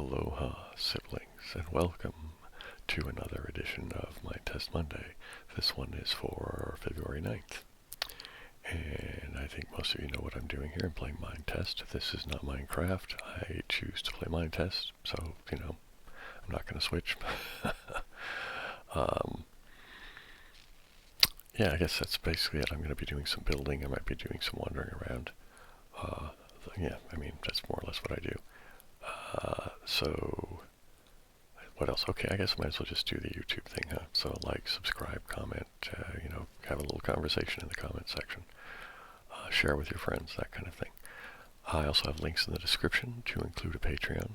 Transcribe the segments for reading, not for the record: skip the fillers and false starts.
Aloha, siblings, and welcome to another edition of Minetest Monday. This one is for February 9th. And I think most of you know what I'm doing here. I'm playing Minetest. This is not Minecraft. I choose to play Minetest, so, I'm not going to switch. Yeah, I guess that's basically it. I'm going to be doing some building. I might be doing some wandering around. Yeah, I mean, that's more or less what I do. So, what else? Okay, I guess I might as well just do the YouTube thing, huh? So, like, subscribe, comment, have a little conversation in the comment section. Share with your friends, that kind of thing. I also have links in the description to include a Patreon.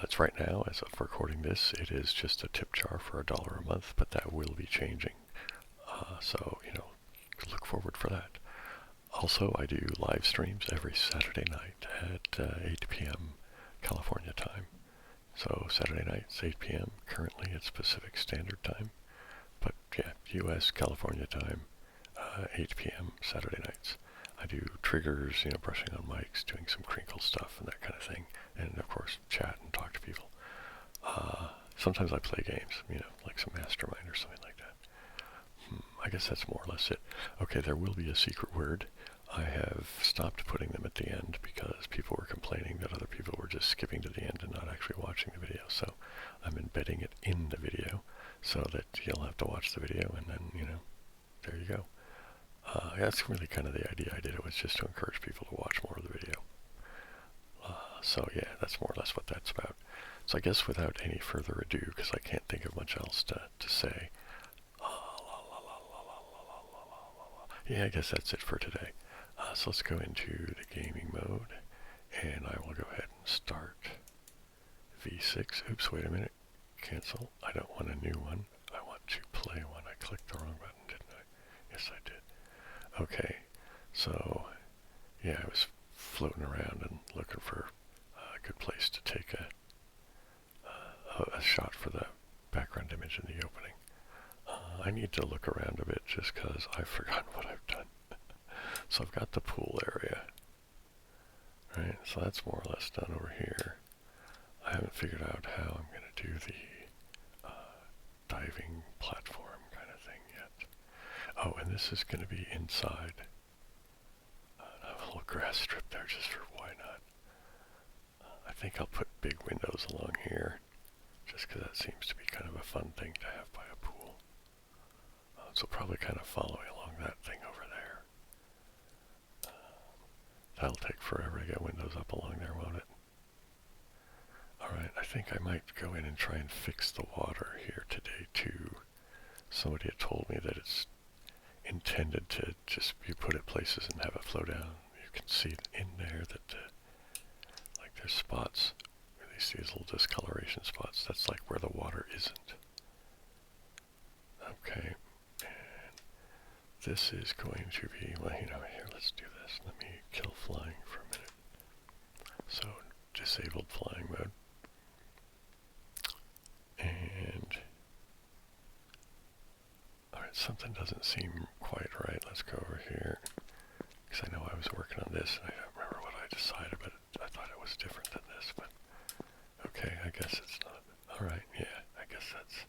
It's right now, as of recording this, it is just a tip jar for $1 a month, but that will be changing. So, look forward for that. Also, I do live streams every Saturday night at 8 p.m. California time. So Saturday nights, 8 p.m. Currently it's Pacific Standard Time. But yeah, U.S. California time, 8 p.m. Saturday nights. I do triggers, brushing on mics, doing some crinkle stuff and that kind of thing. And of course, chat and talk to people. Sometimes I play games, like some Mastermind or something like that. I guess that's more or less it. Okay, there will be a secret word. I have stopped putting them at the end because people were complaining that other people were just skipping to the end and not actually watching the video. So I'm embedding it in the video so that you'll have to watch the video and then, there you go. That's really kind of the idea I did. It was just to encourage people to watch more of the video. So yeah, that's more or less what that's about. So I guess without any further ado, because I can't think of much else to say, yeah, I guess that's it for today. So let's go into the gaming mode, and I will go ahead and start V6. Oops, wait a minute. Cancel. I don't want a new one. I want to play one. I clicked the wrong button, didn't I? Yes, I did. Okay, so, yeah, I was floating around and looking for a good place to take a shot for the background image in the opening. I need to look around a bit just because I've forgotten what I've done. So I've got the pool area, right? So that's more or less done over here. I haven't figured out how I'm going to do the diving platform kind of thing yet. Oh, and this is going to be inside. I have a little grass strip there just for why not. I think I'll put big windows along here just because that seems to be kind of a fun thing to have by a pool. So probably kind of following along that thing over there. That'll take forever to get windows up along there, won't it? Alright, I think I might go in and try and fix the water here today too. Somebody had told me that it's intended to just be put at places and have it flow down. You can see in there that like there's spots, you see these little discoloration spots. That's like where the water isn't. Okay. This is going to be, well, here, let's do this. Let me kill flying for a minute. So, disabled flying mode. And, alright, something doesn't seem quite right. Let's go over here. Because I know I was working on this, and I don't remember what I decided, but I thought it was different than this, but, okay, I guess it's not. Alright, yeah, I guess that's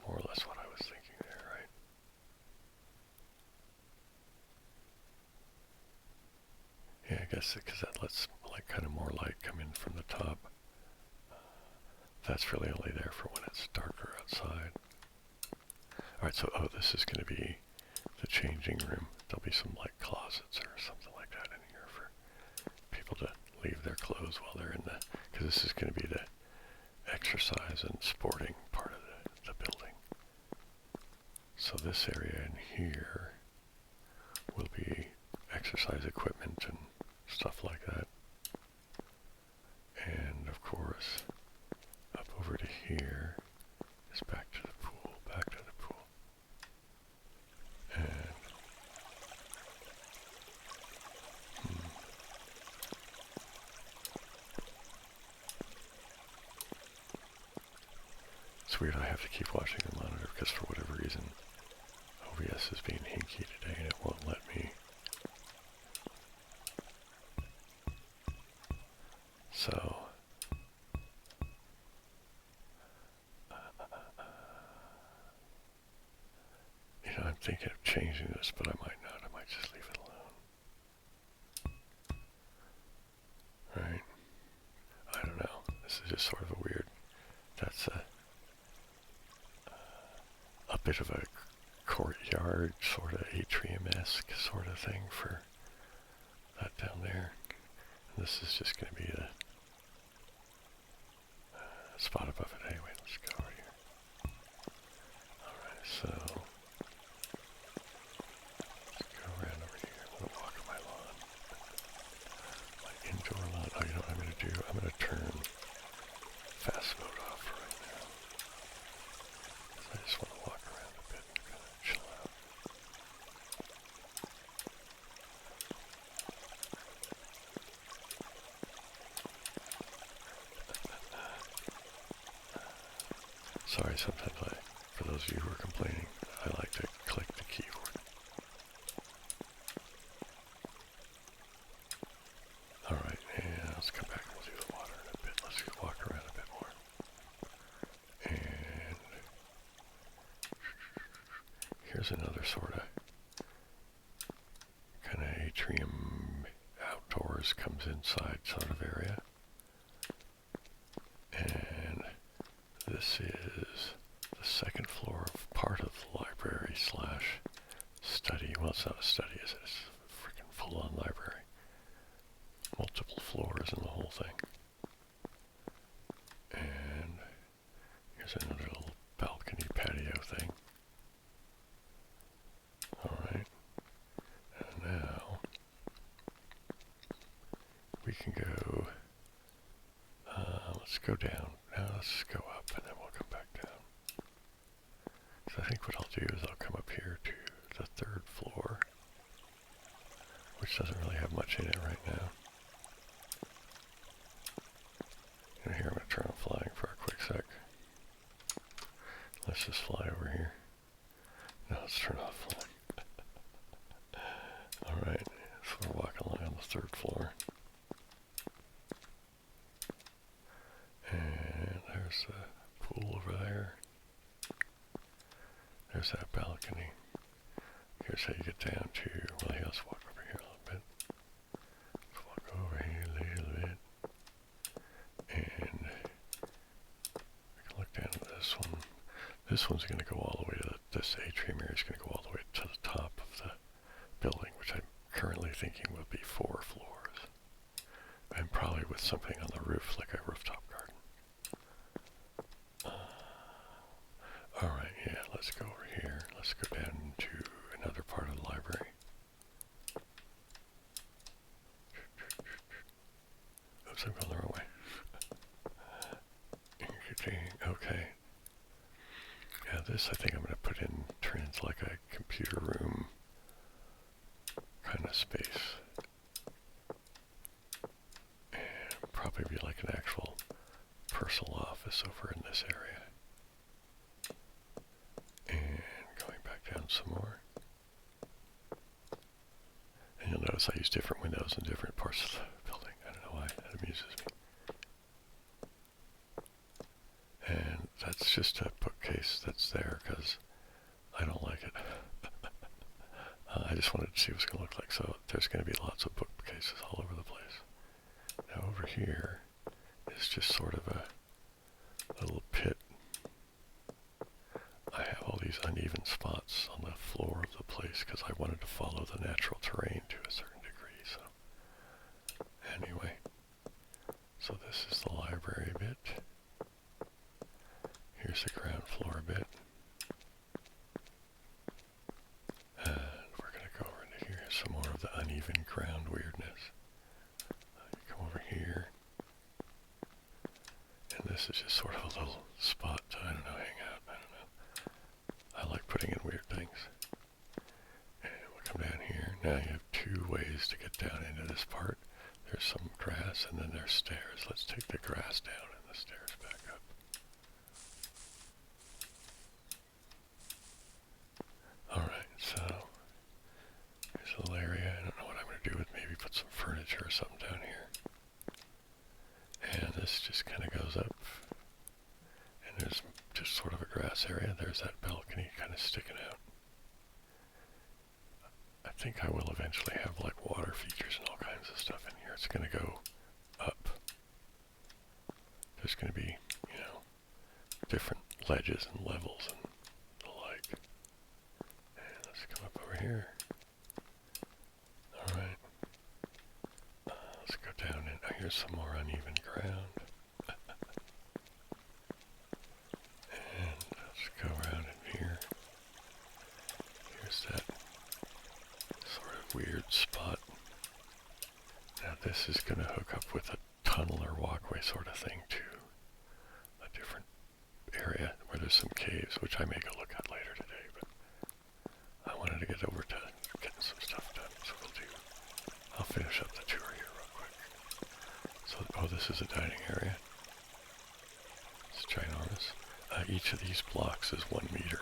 more or less what I was thinking there, right? Yeah, I guess because that lets like kind of more light come in from the top. That's really only there for when it's darker outside. Alright, so, this is going to be the changing room. There'll be some like closets or something like that in here for people to leave their clothes while they're in because this is going to be the exercise and sporting part of the building. So this area in here will be exercise equipment and stuff like that. And of course, up over to here is back to the pool, And it's weird, I have to keep watching the monitor because for whatever reason OBS is being hinky today and it won't let me So, I'm thinking of changing this, but I might not. I might just leave it alone. Right? I don't know. This is just sort of a weird, that's a bit of a courtyard, sort of atrium-esque sort of thing for that down there. And this is just going to be the spot above it. Anyway, let's go over here. Alright, so let's go around over here. I'm going to walk on my lawn. My indoor lawn. Oh, you know what I'm going to do? I'm going to turn fast mode off right now. I just want to walk around a bit and kind of chill out. Sorry, sometimes for those of you who are complaining, I like to click the keyboard. Alright, and let's come back and we'll do the water in a bit. Let's walk around a bit more. And here's another sort of kind of atrium outdoors comes inside sort of area. And this is the second floor of part of the library slash study. Well, it's not a study, is it? It's a freaking full-on library. Multiple floors and the whole thing. And here's another little balcony patio thing. Alright. And now we can go, let's go down. Now let's go up and then we'll come back down. So I think what I'll do is I'll come up here to the third floor, which doesn't really have much in it right now. And here I'm going to turn on flying for a quick sec. Let's just fly over here. Now let's turn off flying. Alright, so we're walking along on the third floor. And there's the pool over there. There's that balcony. Here's how you get down to, well, yeah, let's walk over here a little bit. Let's walk over here a little bit. And we can look down at this one. This one's going to go all the way to this atrium area is going to go all the way to the top of the building, which I'm currently thinking will be 4 floors. And probably with something on the roof, like a rooftop garden. Alright, yeah, let's go over here. Let's go down to another part of the library. Oops, I'm going the wrong way. Okay. Yeah, this I think I'm going to put in, turn into like a computer room kind of space. And probably be like an actual personal office over in this area. And going back down some more. And you'll notice I use different windows in different parts of the building. I don't know why, that amuses me. And that's just a bookcase that's there because I don't like it. I just wanted to see what it's going to look like. So there's going to be lots of bookcases all over the place. Now over here is just sort of a little pit. I have all these uneven spots on the floor of the place because I wanted to follow the natural terrain to a certain degree. So anyway, so this is the library bit. Here's the ground floor bit. And we're going to go over into here, some more of the uneven ground weirdness. You come over here. And this is just sort of a little spot to, I don't know, hang out. I don't know. I like putting in weird things. And we'll come down here. Now you have 2 ways to get down into this part. There's some grass and then there's stairs. Let's take the grass down and the stairs back up. Alright, so here's a little area. I don't know what I'm going to do with maybe put some furniture or something down here. this just kind of goes up, and there's just sort of a grass area. There's that balcony kind of sticking out. I think I will eventually have like water features and all kinds of stuff in here. It's going to go up. There's going to be, you know, different ledges and levels and the like. And let's come up over here. Alright. Let's go down and here's some more uneven ground. And let's go around in here. Here's that sort of weird spot. Now this is going to hook up with a tunnel or walkway sort of thing to a different area where there's some caves, which I may go look at later today, but I wanted to get over to getting some stuff done, so I'll finish up the tour here real quick. So, oh, this is a dining area. It's ginormous. Each of these blocks is 1 meter,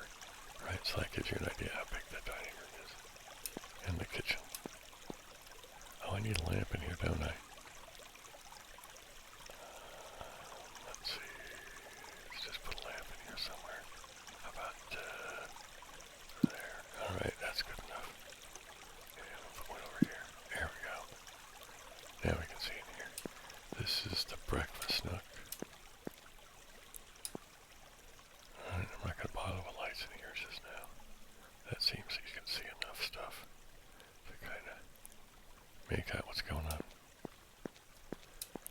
right? So that gives you an idea how big that dining room is. And the kitchen. Oh, I need a lamp in here, don't I? Let's see. Let's just put a lamp in here somewhere. How about there? Alright, that's good enough. And we'll put one over here. There we go. Now we can see in here. This is the breakfast nook. Alright, I'm not going to bother with lights in here just now. That seems like you can see enough stuff to kind of make out what's going on.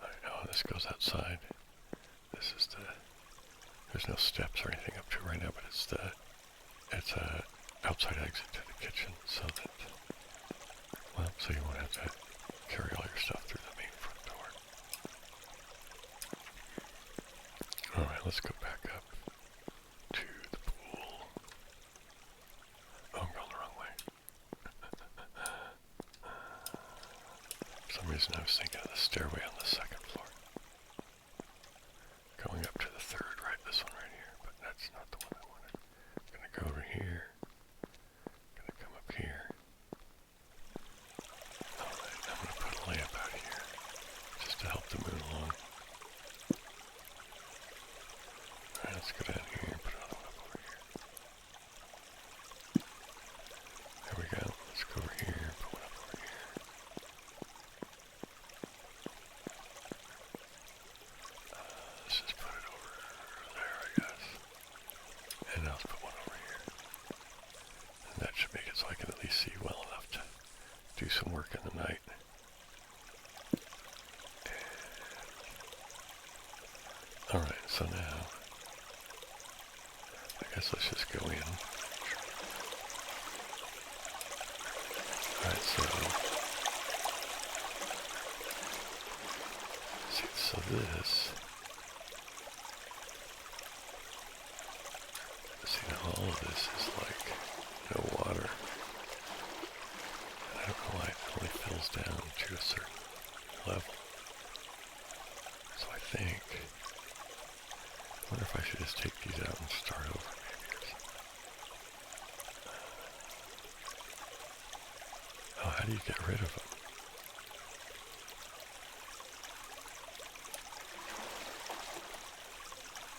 Alright, oh, this goes outside. This is there's no steps or anything up to it right now, but it's a outside exit to the kitchen, so that, well, so you won't have to carry all your stuff through the main front door. Alright, let's go back up to the pool. Oh, I'm going the wrong way. For some reason I was thinking of the stairway on the second floor. Going up to the third, right? This one right here, but that's not the one I wanted. I'm gonna go over here. Gonna come up here. Alright, I'm gonna put a lamp out here just to help the moon along. Alright, let's go down here and put another one up over here. There we go. Let's go over here and put one up over here. Let's just put it over there, I guess. And now let's put one over here. And that should make it so I can at least see well enough to do some work in the night. Alright, so now, I guess let's just go in. Alright, so this, see now all of this is like no water. And I don't know why it only fills down to a certain level. So I think, I wonder if I should just take these out and start over maybe or something. Oh, how do you get rid of them?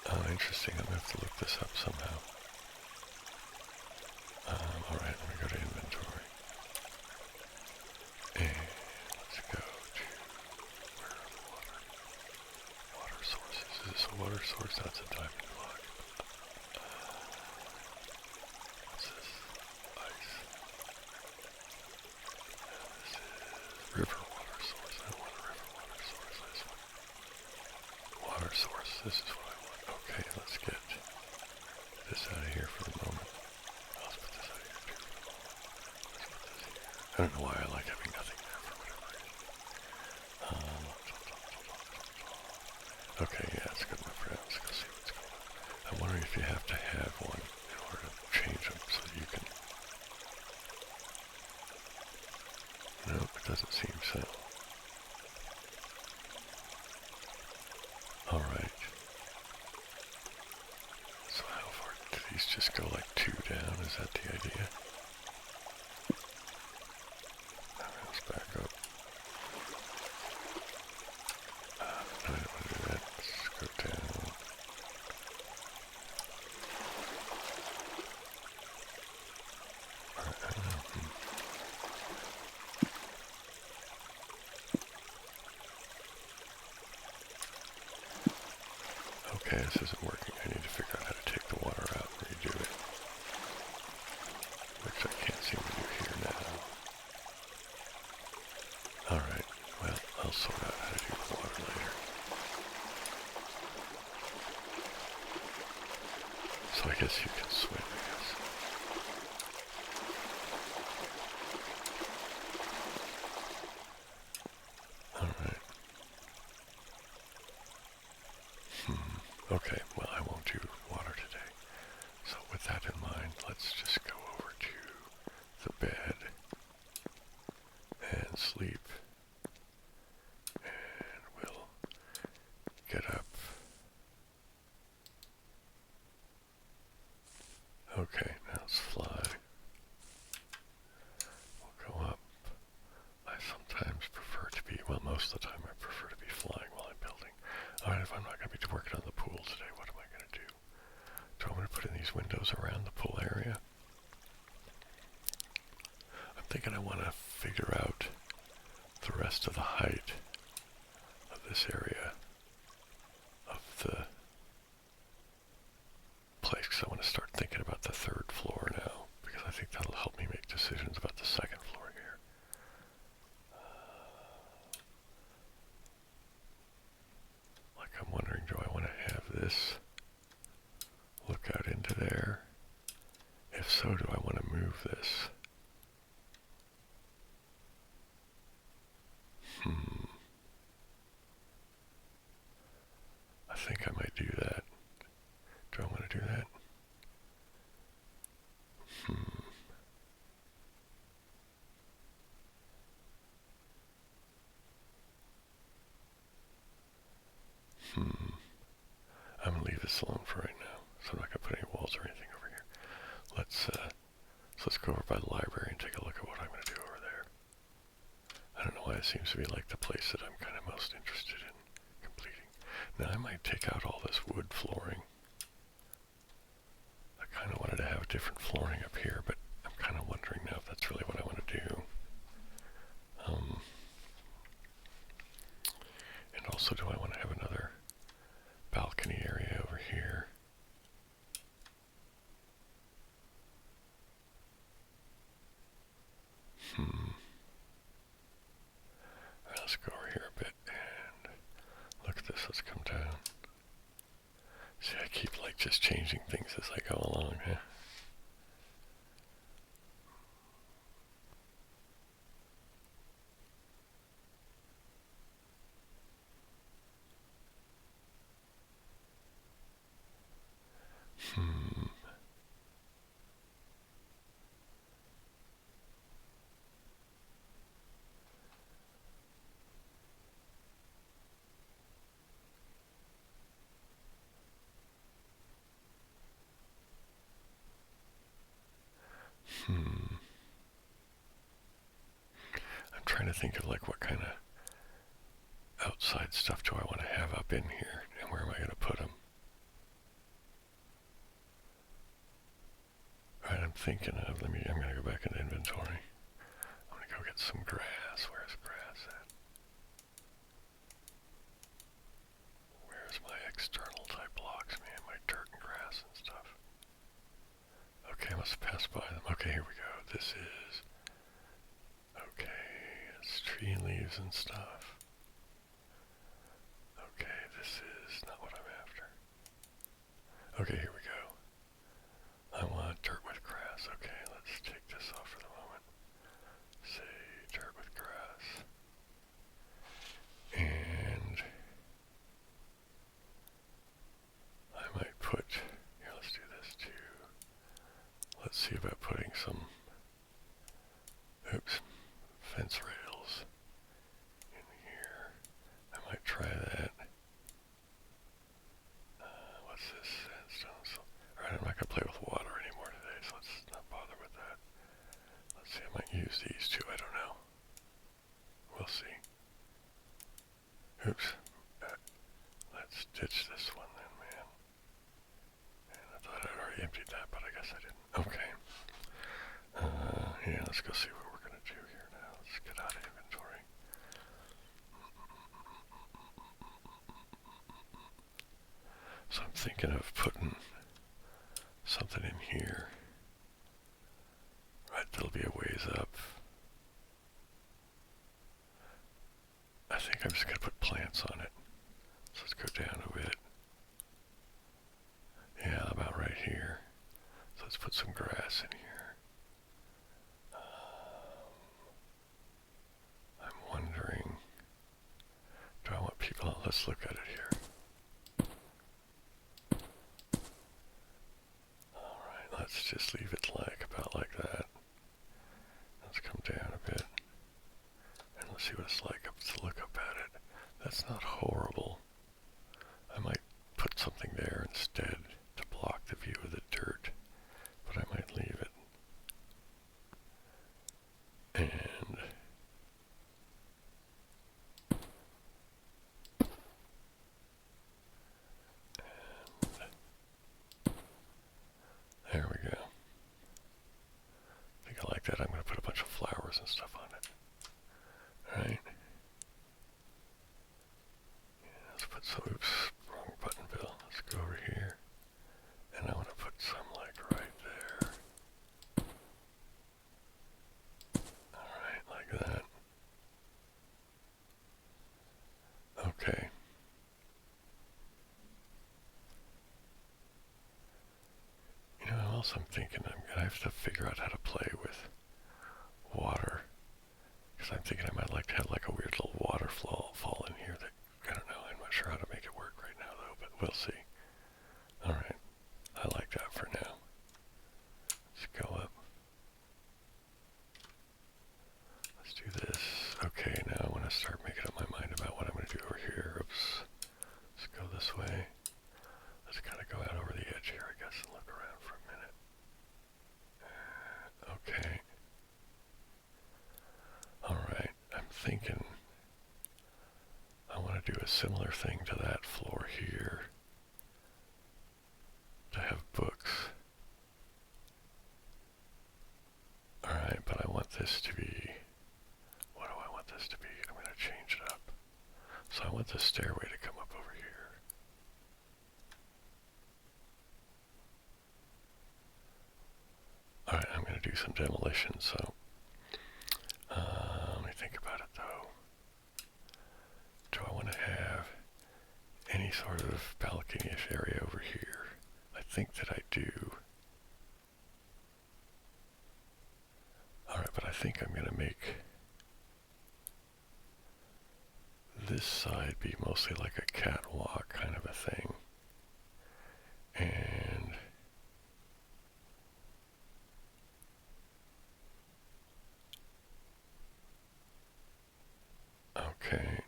Oh, interesting. I'm going to have to look this up somehow. Alright, let me go to inventory. And let's go to, where are the water sources? Is this a water source? That's a diamond block. What's this? Ice. This is river water source. I want a river water source. This one. Water source. This is what I want. Okay, let's get this out of here for the moment. Let's put this out of here too for the moment. Let's put this here. I don't know why I like having nothing there for whatever reason. Okay, yeah, it's good enough for now. Let's go see what's going on. I'm wondering if you have to have one in order to change them so that you can... Nope, it doesn't seem so. Alright. So how far do these just go, like 2 down? Is that the idea? Alright, let's back up. No, I don't want to do that. Okay, this isn't working. I need to figure out how to take the water out and redo it. Which I can't seem to do here now. Alright, well, I'll sort out how to do the water later. So I guess you can swim, I guess. Alright. Okay, well, I won't do water today. So with that in mind, let's just go over to the bed and sleep. And we'll get up. Okay, now let's fly. We'll go up. I sometimes prefer to be, well, most of the time I prefer to be flying while I'm building. Alright, if I'm not going to be working on the pool today, what am I going to do? Do I want to put in these windows around the pool area? I'm thinking I want to figure out the rest of the height of this area of the place, because I want to start thinking about the third floor now, because I think that'll help me make decisions about the second floor here. Like I'm wondering, do I want to have this look out into there? If so, do I want to move this? I think I might do that. Do I want to do that? I'm going to leave this alone for right now, so I'm not going to put any walls or anything over here. Let's go over by the library and take a look at what I'm going to do over there. I don't know why it seems to be like the place that I'm kind of most interested in completing. Now I might take out all this wood flooring. I kind of wanted to have different flooring up here, but I'm kind of wondering now if that's really what I want to do. And also, do I want to have another balcony area over here? Alright, let's go over here a bit and look at this. Let's come down. See, I keep like just changing things as I go along, huh? I'm trying to think of like what kind of outside stuff do I want to have up in here, and where am I going to put them? Alright, I'm thinking of, I'm going to go back into inventory. I'm going to go get some grass. Where's grass at? Where's my external type blocks, man? My dirt and grass and stuff. Okay, I must have passed by them. Okay, here we go. This is... Okay, it's tree leaves and stuff. Okay, this is not what I'm after. Okay, here we go. I want dirt with grass. Okay, let's take this off for the moment. Say dirt with grass. And I might put, here, let's do this too. Let's see about putting some, fence rails in here. I might try that. What's this? Sandstone. Alright, I'm not going to play with water anymore today, so let's not bother with that. Let's see, I might use these two, I don't know. We'll see. Oops. Let's ditch this one then, man. And I thought I'd already emptied that, but I guess I didn't. Okay. Yeah, let's go see what we're going to do here now. Let's get out of inventory. So thinking of putting something in here. Right, that'll be a ways up. I think I'm just going to put plants on it. So let's go down a bit. Yeah, about right here. So let's put some grass in here. I'm wondering, do I want people, let's look at it here. Alright, let's just leave it about like that. Let's come down a bit. And let's see what it's like to look up at it. That's not horrible. I might put something there instead to block the view of the dirt, but I might leave it. And there we go. I think I like that. I'm going to put a bunch of flowers and stuff on it. Alright. Yeah, let's put some, oops, wrong button, Bill. Let's go over here. And I want to put some like right there. Alright, like that. Okay. You know, also I'm thinking I'm going to have to figure out how to play with water. Because I'm thinking I might like to have like a weird little waterfall fall in here that, I don't know, I'm not sure how to make it work right now though, but we'll see. Alright, I like that for now. Let's go up. Let's do this. Okay, now I want to start making up my mind about what I'm going to do over here. Oops. Let's go this way. Let's kind of go out over the edge here, I guess, and look around for a minute. Okay. Alright, I'm thinking I want to do a similar thing to that floor here. To have books. Alright, but I want this to be, what do I want this to be? I'm going to change it up. So I want the stairway to come up over here. Alright, I'm going to do some demolition, so let me think about it though. Do I want to have any sort of balcony-ish area over here? I think that I do. Alright, but I think I'm going to make this side be mostly like a catwalk kind of a thing. And okay,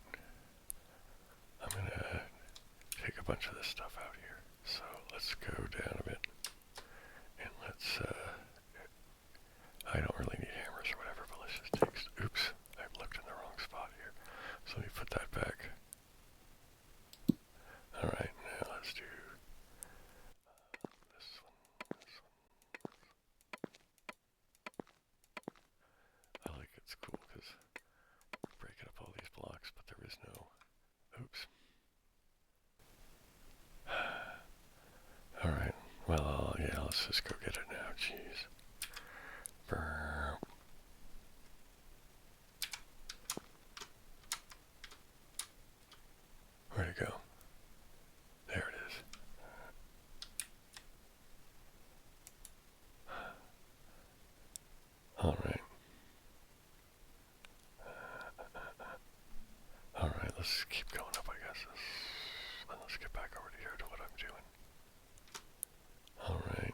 I'm going to take a bunch of this stuff out here. So let's go down a bit. And let's, I don't really need hammers or whatever, but let's just take, oops, I've looked in the wrong spot here. So let me put that back. Alright, now let's do this one, this one. I like it's cool because breaking up all these blocks, but there is no, oops. Alright, well, yeah, let's just go get it now, jeez. Brr. Where'd it go? There it is. Alright. Alright, let's keep going up, I guess. And let's get back over to here to what I'm doing. Alright.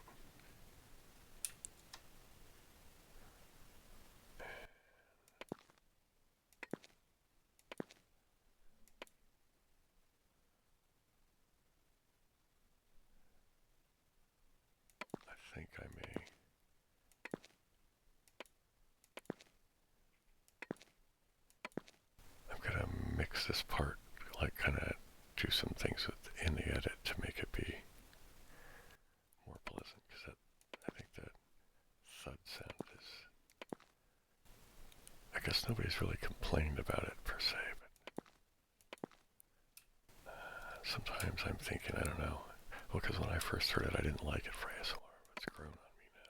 I think I may. I'm gonna mix this part, like kind of do some things in the edit to make it be more pleasant, because I think that thud sound is, I guess nobody's really complained about it per se, but sometimes I'm thinking, I don't know. Well, because when I first heard it, I didn't like it for ASMR, but it's grown on me now.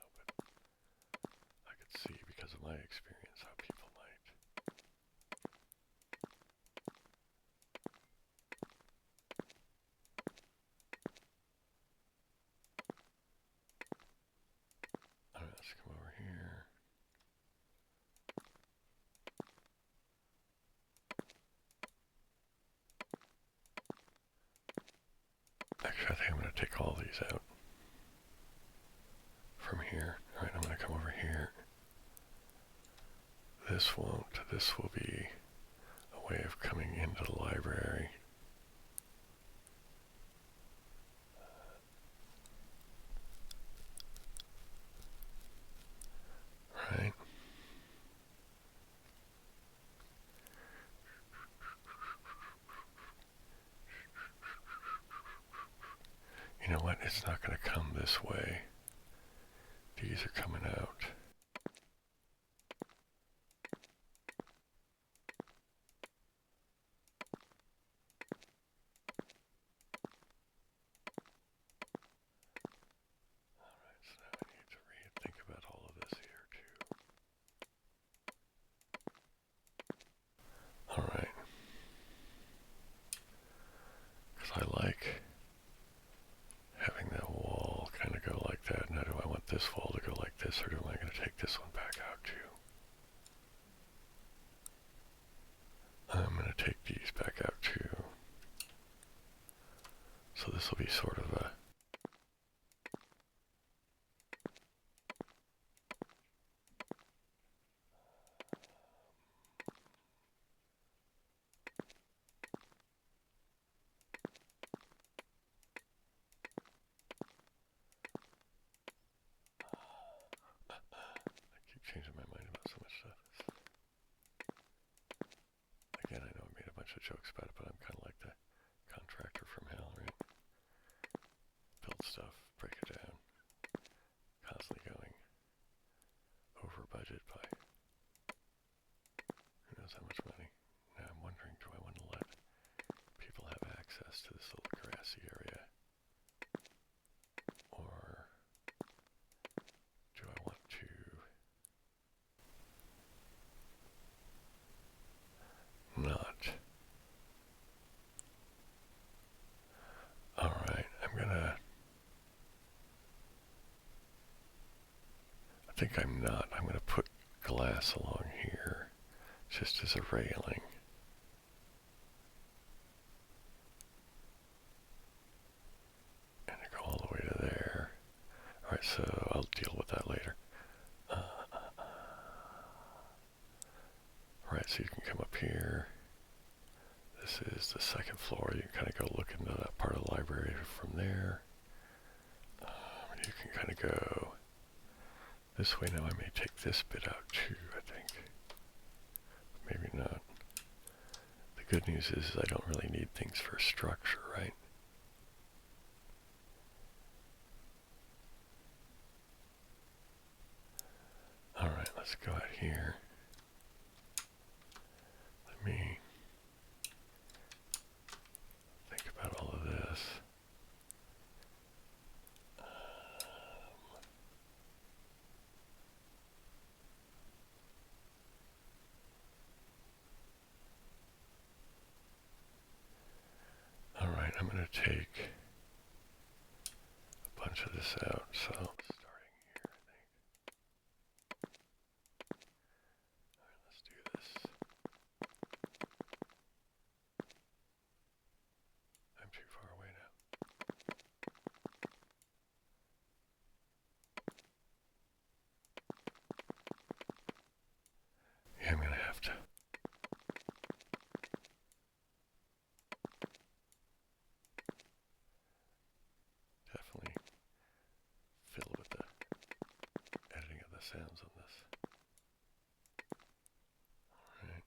But I could see, because of my experience, how people might. Alright, let's come over here. Actually, I think I'm going to take all these out from here. Alright, I'm going to come over here. This won't. This will be a way of coming into the library. Right? You know what? It's not going to come this way. These are coming out. Alright, so now I need to think about all of this here too. Alright. Because I like having that wall kind of go like that. Now do I want this wall to go like this, or am I going to take this one back out too? I'm going to take these back out too. So this will be sort of a I keep changing my mind about so much stuff. Again, I know I made a bunch of jokes about it, but I'm kind of like the contractor from hell, right? Build stuff, break it down, constantly going over budget by who knows how much money. Now I'm wondering, do I want to let people have access to this little grassy area? Or do I want to not? Alright, I think I'm not. I'm going to put glass along here just as a railing. And I go all the way to there. Alright, so I'll deal with that later. Alright, so you can come up here. This is the second floor. You can kind of go look into that part of the library from there. You can kind of go this way. Now I may take this bit out too, I think. Maybe not. The good news is I don't really need things for structure, right? Alright, let's go out here. Let me think about all of this. Alright, I'm going to take a bunch of this out, so starting here, I think. Alright, let's do this. I'm too far away now. Yeah, I'm going to have to. Definitely fiddle with the editing of the sounds on this. Alright.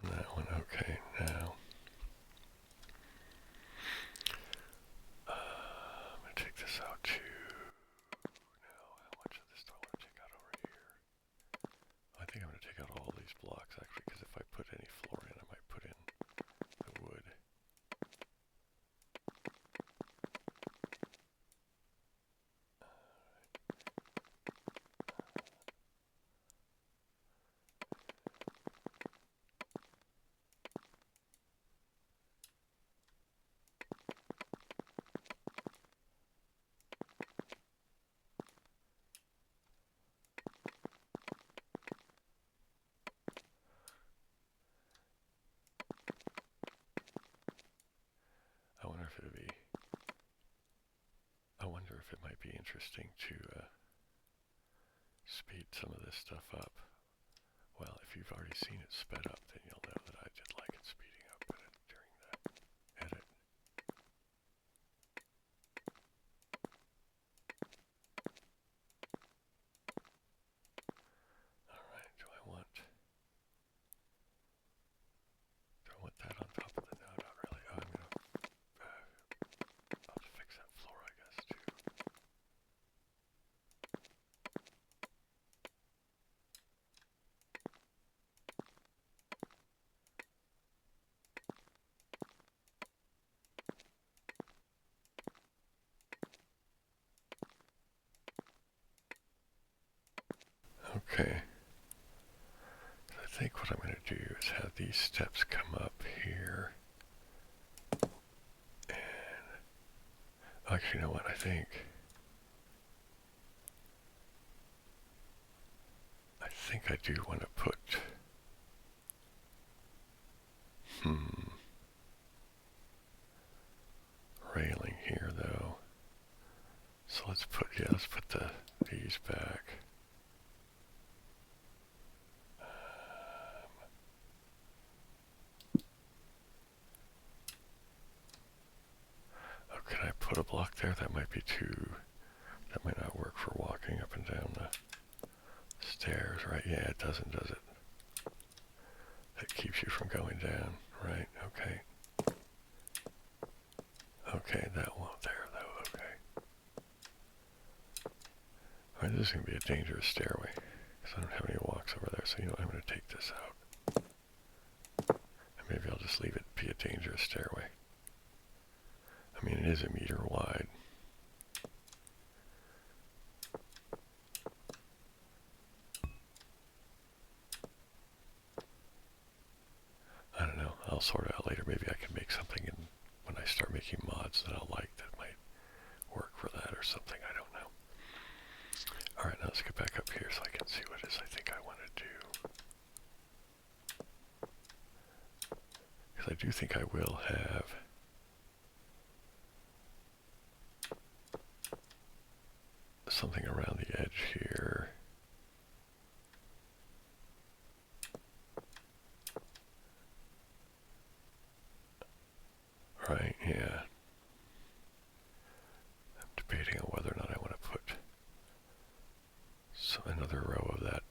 And that one, okay, now. wonder if it might be interesting to speed some of this stuff up. Well, if you've already seen it sped up, then you'll know that I did like it speeding up during the edit. Alright, do I want that on top of the... No, not really. Oh, I'm going to I'll have to fix that floor, I guess, too. Okay. I think what I'm going to do is have these steps come up here. And actually, you know what? I think I do want to put railing here, though. So let's put these back. Oh, can I put a block there? That might be that might not work for walking up and down the stairs, right? Yeah, it doesn't, does it? That keeps you from going down, right? Okay. Okay, that won't there, though, okay. Alright, this is going to be a dangerous stairway, because I don't have any walks over there, so you know what, I'm going to take this out. And maybe I'll just leave it be a dangerous stairway. I mean, it is 1 meter wide. I don't know, I'll sort it out later. Maybe I can make something when I start making mods that I'll like that might work for that or something, I don't know. Alright, now let's get back up here so I can see what it is I think I want to do. Because I do think I will have something around the edge here. Right, yeah. I'm debating on whether or not I want to put another row of that,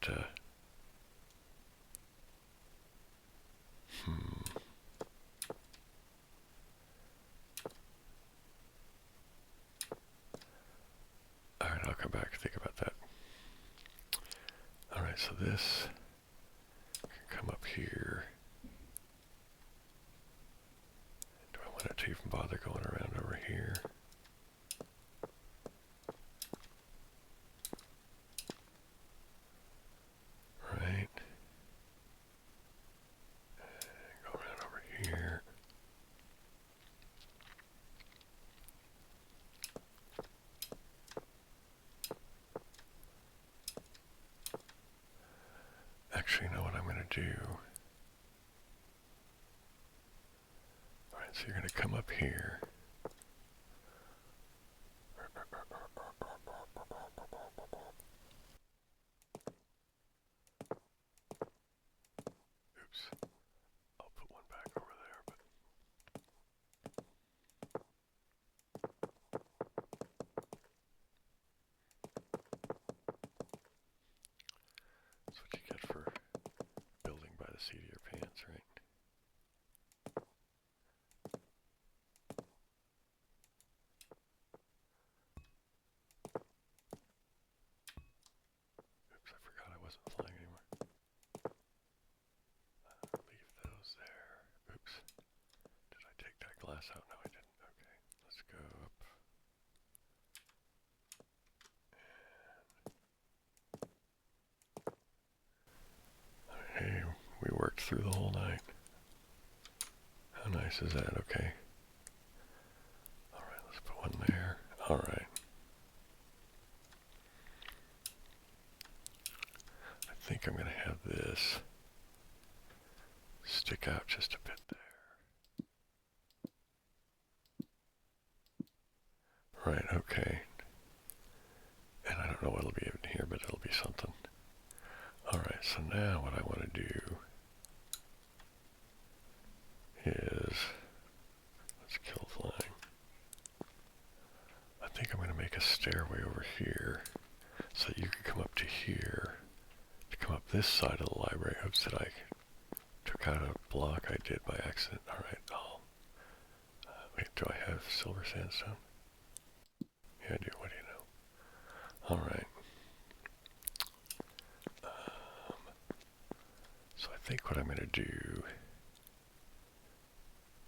Alright, I'll come back and think about that. Alright, so this can come up here. Do I want it to even bother going around over here? Right. And go around over here. Actually, you know what I'm going to do? Alright, so you're going to come up here. Oops. I'll put one back over there, but... That's what you get for building by the seat of your pants, right? Oops, I forgot I wasn't flying anymore. Leave those there. Oops. Did I take that glass out? No, I didn't. Okay, let's go up. Hey, we worked through the whole night. How nice is that? Okay. Alright, let's put one there. Alright. I think I'm going to have this stick out just a bit there. Right, okay. don't know what it'll be in here, but it'll be something. Alright, so now what I want to do is, let's kill flying. I think I'm going to make a stairway over here so that you can come up to here, to come up this side of the library. Oops, did I took out a block I did by accident. Alright, wait, do I have silver sandstone? Yeah, I do. What do you know? Alright. So I think what I'm going to do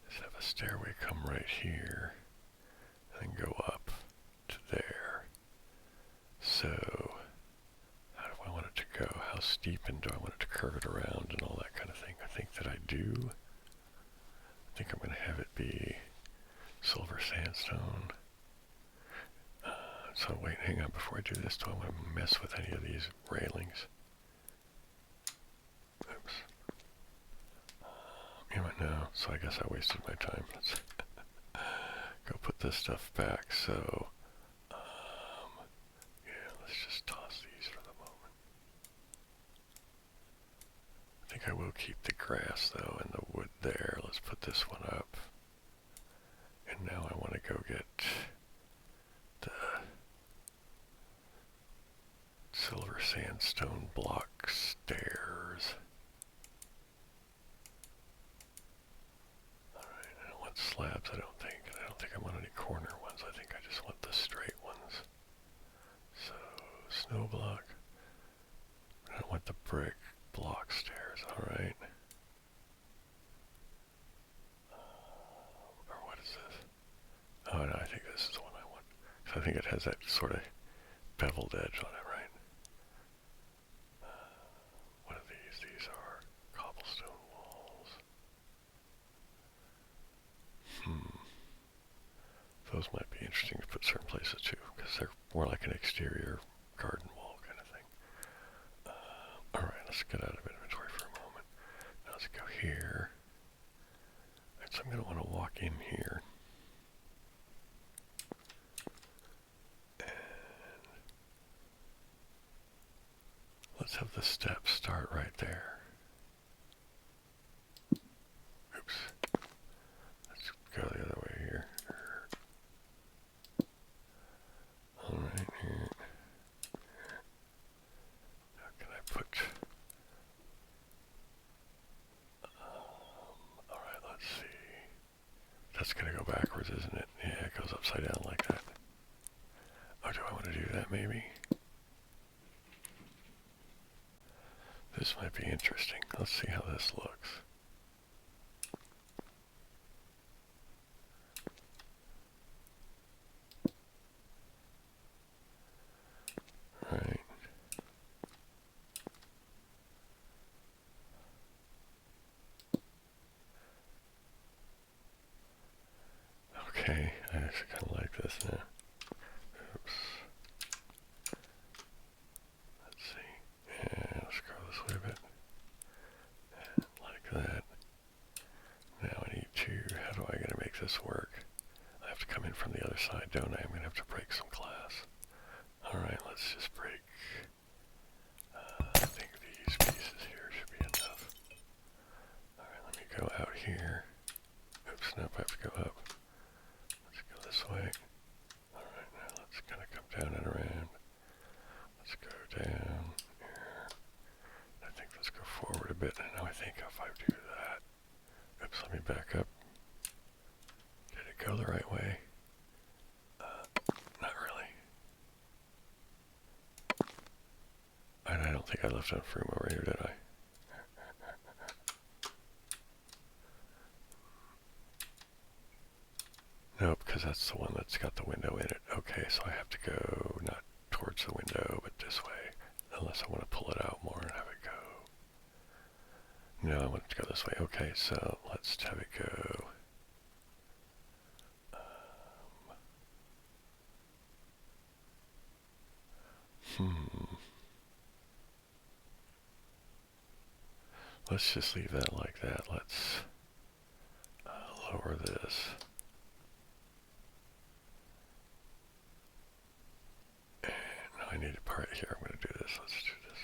is have a stairway come right here and go up to there. So, how do I want it to go? How steep, and do I want it to curve it around and all that kind of thing? I think that I do. I think I'm going to have it be silver sandstone. So wait, hang on, before I do this, do I want to mess with any of these railings? Oops. You might know, so I guess I wasted my time. Let's go put this stuff back. So, yeah, let's just toss these for the moment. I think I will keep the grass, though, and the wood there. Let's put this one up. And now I want to go get the silver sandstone block stairs. Alright, I don't want slabs, I don't think. And I don't think I want any corner ones. I think I just want the straight ones. So, snow block. I don't want the brick block stairs, alright. Or what is this? Oh no, I think this is the one I want. So I think it has that sort of beveled edge on it, right? What are these? These are cobblestone walls. Those might be interesting to put certain places too, because they're more like an exterior garden wall kind of thing. Alright, let's get out of inventory for a moment. Now let's go here. Right, so I'm going to want to walk in here. Let's have the steps start right there. Oops. Let's go the other way here. Alright, here. How can I put... Alright, let's see. That's going to go backwards, isn't it? Yeah, it goes upside down like that. Oh, do I want to do that maybe? This might be interesting. Let's see how this looks. Right. Okay, I actually kind of like this now. Oops. Let's see. Yeah, let's grow this way a bit. And like that. Now I need to, how do I gotta make this work? I have to come in from the other side, don't I? I'm gonna have to break some glass. Alright, let's just break, I think these pieces here should be enough. Alright, let me go out here. Oops, nope, I have to go up. Let's go this way. Alright, now let's kind of come down and around. Let's go down here. I think let's go forward a bit. And now I think if I do that, oops, let me back up. Did it go the right way? Not really. And I don't think I left enough room over here, did I? No, because that's the one that's got the window in it. Okay, so I have to go not towards the window, but this way. Unless I want to pull it out more and have it go. No, I want it to go this way. Okay, so let's have it go. Let's just leave that like that. Let's lower this. And I need a part here. I'm going to do this. Let's do this.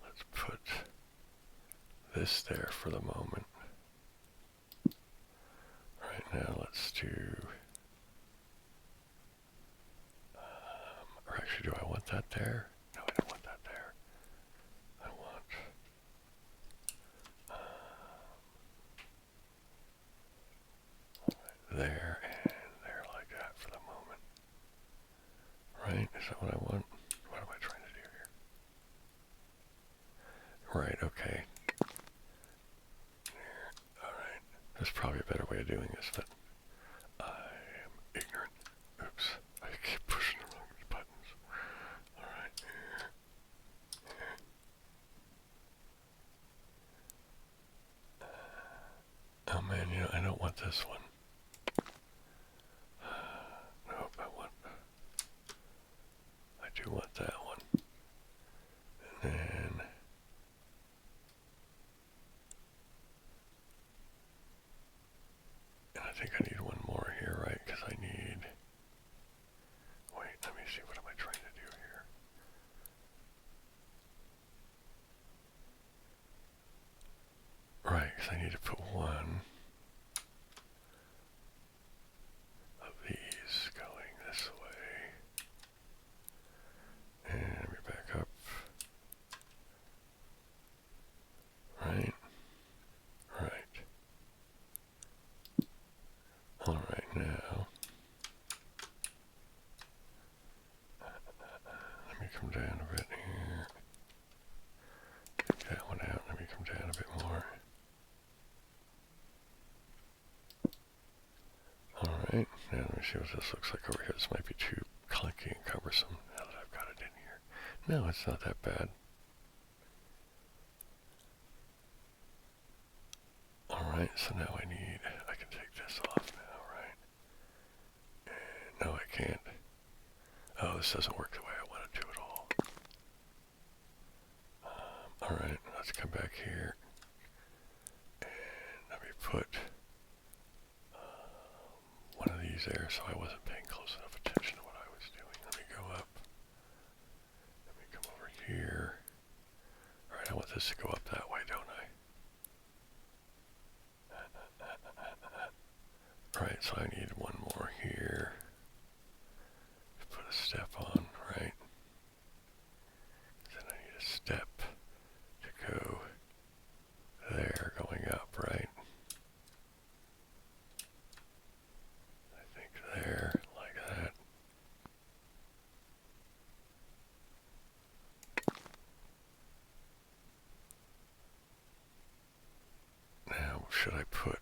Let's put this there for the moment. Right now, let's do... or actually, do I want that there? No, I don't want that there. I want... there and there like that for the moment. Right? Is that what I want? What am I trying to do here? Right, okay. Alright. There's probably a better way of doing this, but I am ignorant. Oops. I keep pushing the wrong buttons. Alright. Oh man, you know, I don't want this one. Nope, I do want that one. And then I think I need one more here, right? Because I need... wait, let me see. What am I trying to do here? Right, because I need to put one of these going this way. And let me back up. Right. Right. All right, now let me come down a bit here. Take that one out. Let me come down a bit more. All right, now let me see what this looks like over here. This might be too clunky and cumbersome now that I've got it in here. No, it's not that bad. All right, so now I can take this off now, right? And no, I can't. Oh, this doesn't work the way I want it to at all. All right, let's come back here. And let me put one of these there so I wasn't paying close enough attention to what I was doing. Let me go up. Let me come over here. All right, I want this to go up that way, don't I? Right, so I need one more here to put a step on, right? Then I need a step to go there, going up, right? I think there, like that. Now, should I put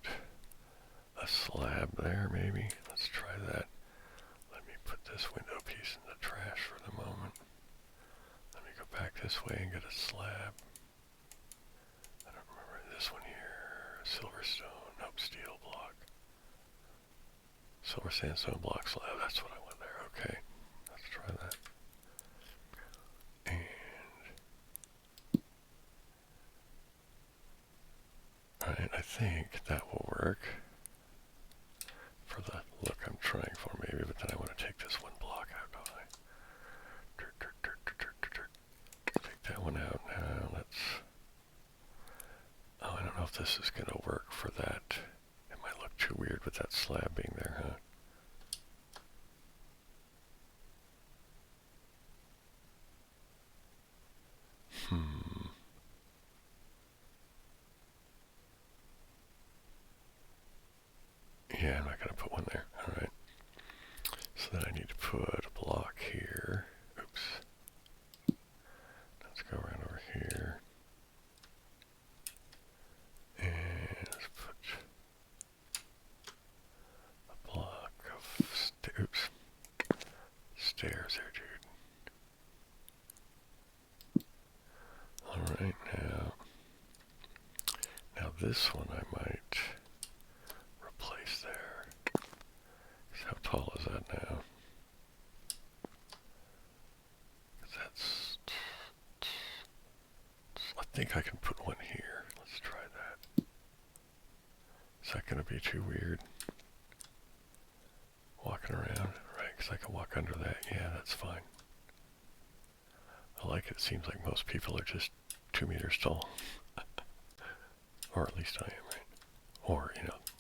a slab there, maybe? Let's try that. Let me put this window piece in the trash for the moment. Let me go back this way and get a slab. I don't remember this one here. Silverstone, nope, steel block. Silver sandstone block slab, that's what I want there. Okay, let's try that. And alright, I think that will work for the look I'm trying for, maybe, but then I want to take this one block out, don't I? Take that one out now. Let's... oh, I don't know if this is going to work for that. It might look too weird with that slab being there, huh? Yeah, I'm not going to put one there. All right. So then I need to put a block here. Oops. Let's go around over here. And let's put a block of stairs there, dude. All right, now this one I might replace there. How tall is that now? I think I can put one here. Let's try that. Is that going to be too weird? Walking around, right? because I can walk under that. Yeah, that's fine. I like it. It seems like most people are just 2 meters tall. Or at least I am, right? Or,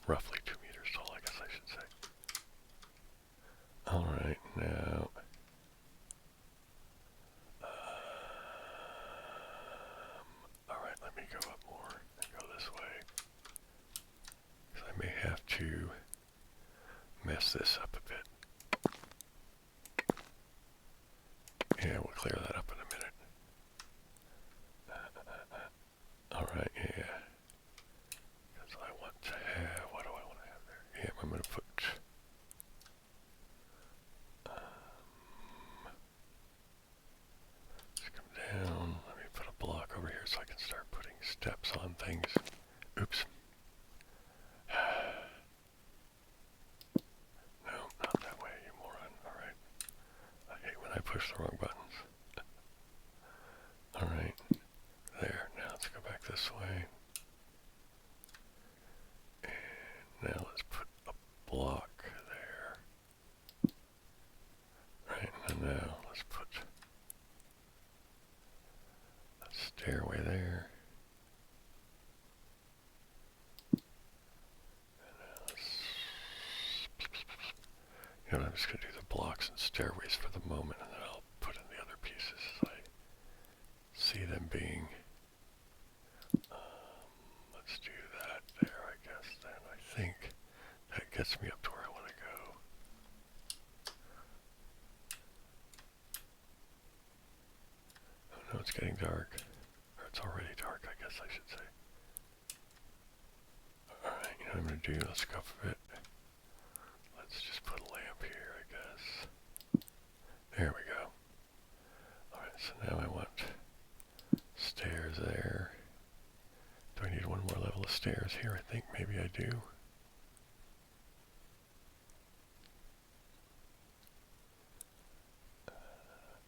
roughly 2 meters tall, I guess I should say. Alright, now... alright, let me go up more and go this way. Because I may have to mess this up a bit. Yeah, we'll clear that up in a minute. Alright, yeah. Because I want to have... what do I want to have there? Yeah, I'm going to put... let's come down. Let me put a block over here so I can start putting steps on things. Oops. No, not that way, you moron. Alright. I hate when I push the wrong buttons. Alright. There. Now let's go back this way. And now let's put a block there. Right, and now let's put a stairway there. And now let's... I'm just going to do the blocks and stairways for the moment, and then I'll put in the other pieces as I see them being... let's do that there, I guess, then. I think that gets me up to where I want to go. Oh no, it's getting dark. Or it's already dark, I guess I should say. Alright, you know what I'm going to do? Let's go up a bit. Let's just put a lamp here, I guess. There we go. Alright, so now I want stairs there. Do I need one more level of stairs here? I think maybe I do.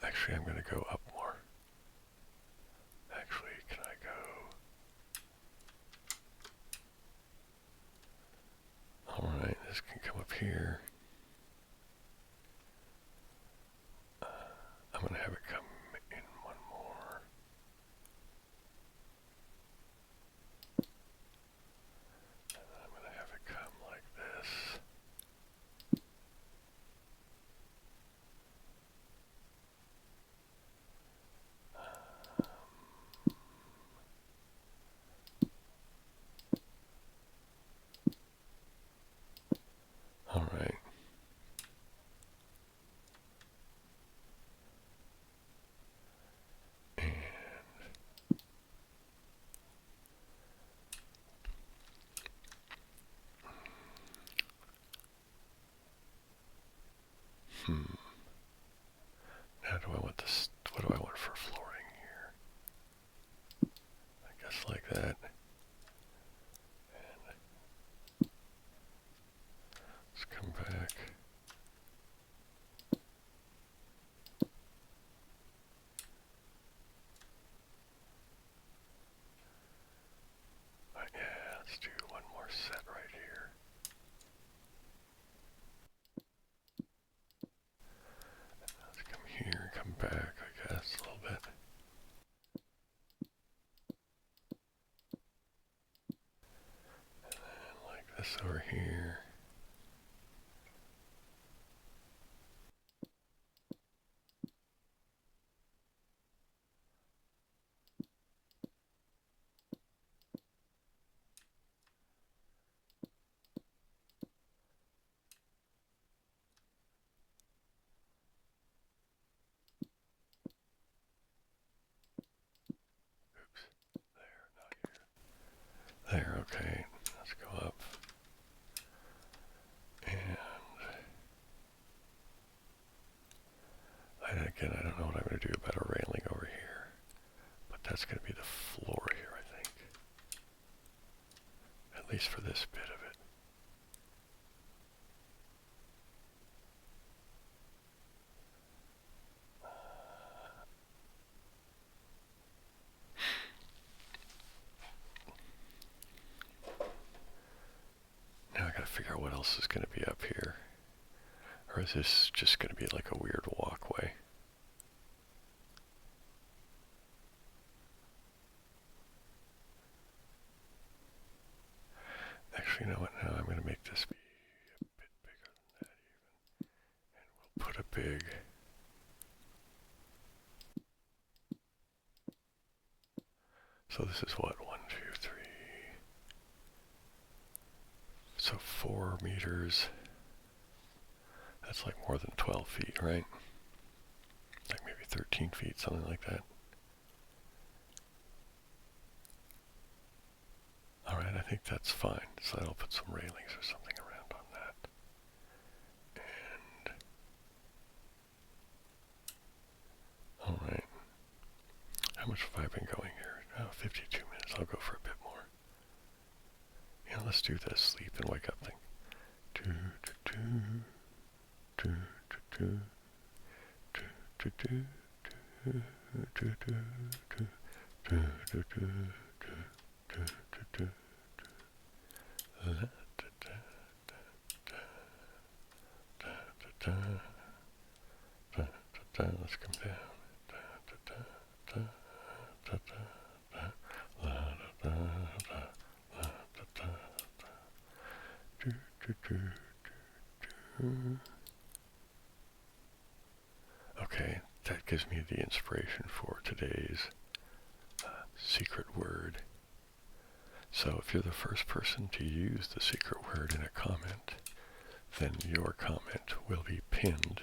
Actually, I'm going to go up more. Actually, can I go... alright, this can come up here. I'm going to have it come in one more. And then I'm going to have it come like this. Alright. Now do I want this, what do I want for flooring here? I guess like that. And let's come back. Yeah, let's do one more set right here. Let's come here, come back, I guess, a little bit. And then like this over here. There, okay, let's go up. And again, I don't know what I'm going to do about a railing over here. But that's going to be the floor here, I think. At least for this bit of it. Now I gotta figure out what else is going to be up here. Or is this just going to be like a weird walkway? Actually, you know what? Now I'm going to make this be a bit bigger than that even. And we'll put a big... So this is what? 1, 2, 3... So 4 meters. That's like more than 12 feet, right? Like maybe 13 feet, something like that. Alright, I think that's fine. So I'll put some railings or something around on that. And... Alright. How much have I been going here? Oh, 52 minutes. I'll go for a bit more. Yeah, let's do the sleep and wake up thing. Do, do, do, do, do, do, do, do, do, do, do, do, do, do, do. Let's come down. Okay, that gives me the inspiration for today's secret word. So if you're the first person to use the secret word in a comment, then your comment will be pinned.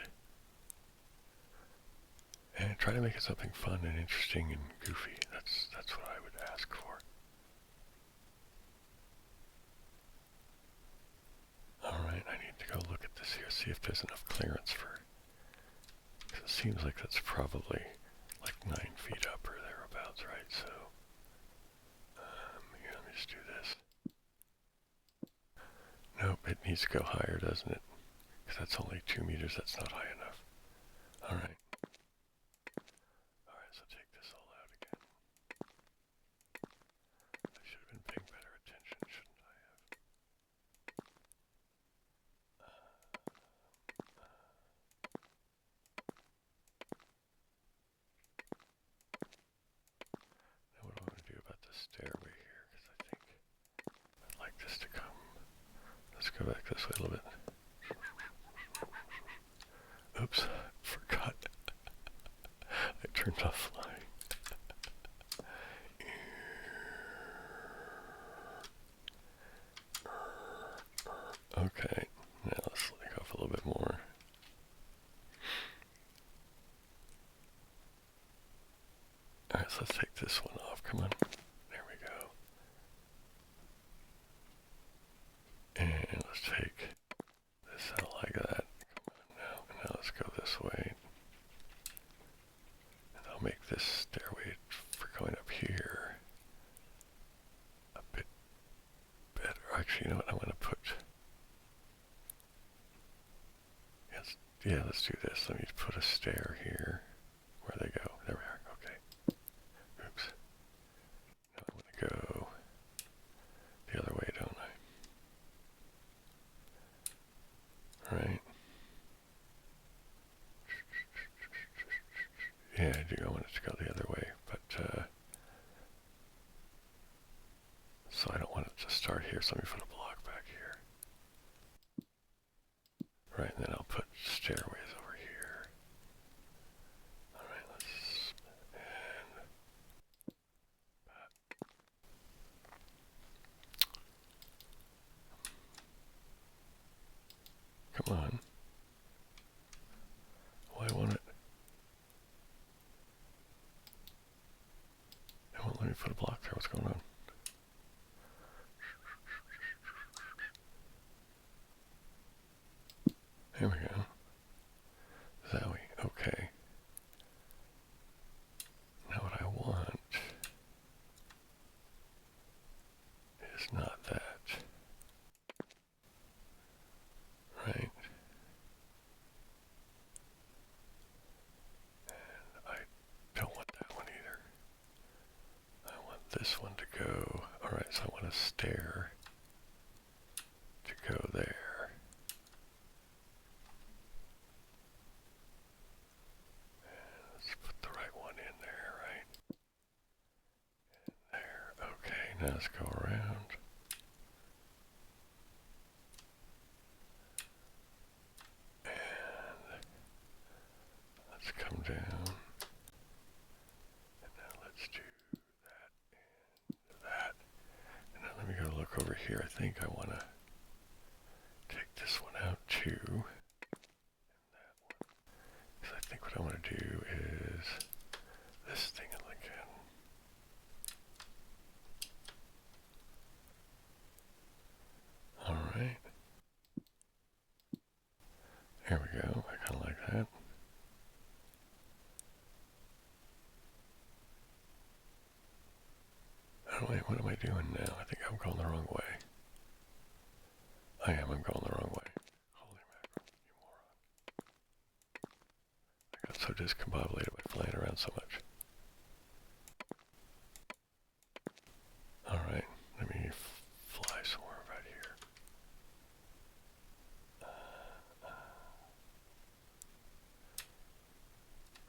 And try to make it something fun and interesting and goofy. That's what I would ask for. Alright, I need to go look at this here, see if there's enough clearance for... Because it seems like that's probably like 9 feet up or thereabouts, right? So, here, let me just do this. Nope, it needs to go higher, doesn't it? Because that's only 2 meters, that's not high enough. Alright. Alright, so take this all out again. I should have been paying better attention, shouldn't I have? Now what do I want to do about the stairway here? Because I think I'd like this to come. Let's go back this way a little bit. Oops, forgot. I turned off flying. Okay, now let's lay off a little bit more. Alright, so let's take this one off. Come on. There we go. And let's take this out like that. Come on now let's go this way. And I'll make this stairway for going up here a bit better. Actually, you know what? I want to put... Yeah, let's do this. Let me put a stair here. Where they go? There we are. Okay. Oops. Now I want to go the other way, don't I? Right. Yeah, I do. I want it to go the other way, but so I don't want it to start here. So let me put a block back here. Right, and then I'll put stairways over here. Alright, let's... and... Come on. Why won't it? It won't let me put a block there. What's going on? There we go. Zowie. Okay. Now what I want is not that. Right? And I don't want that one either. I want this one to go. Alright, so I want a stair to go there. now let's go around. And let's come down. And now let's do that and that. And now let me go look over here. I think I want to take this one out too. And that one. Because I think what I want to do is this thing again. Alright. There we go. I kind of like that. Oh wait, what am I doing now? I think I'm going the wrong way. I'm going the wrong way. Holy mackerel, you moron. I got so discombobulated by flying around so much. Alright, let me fly somewhere right here.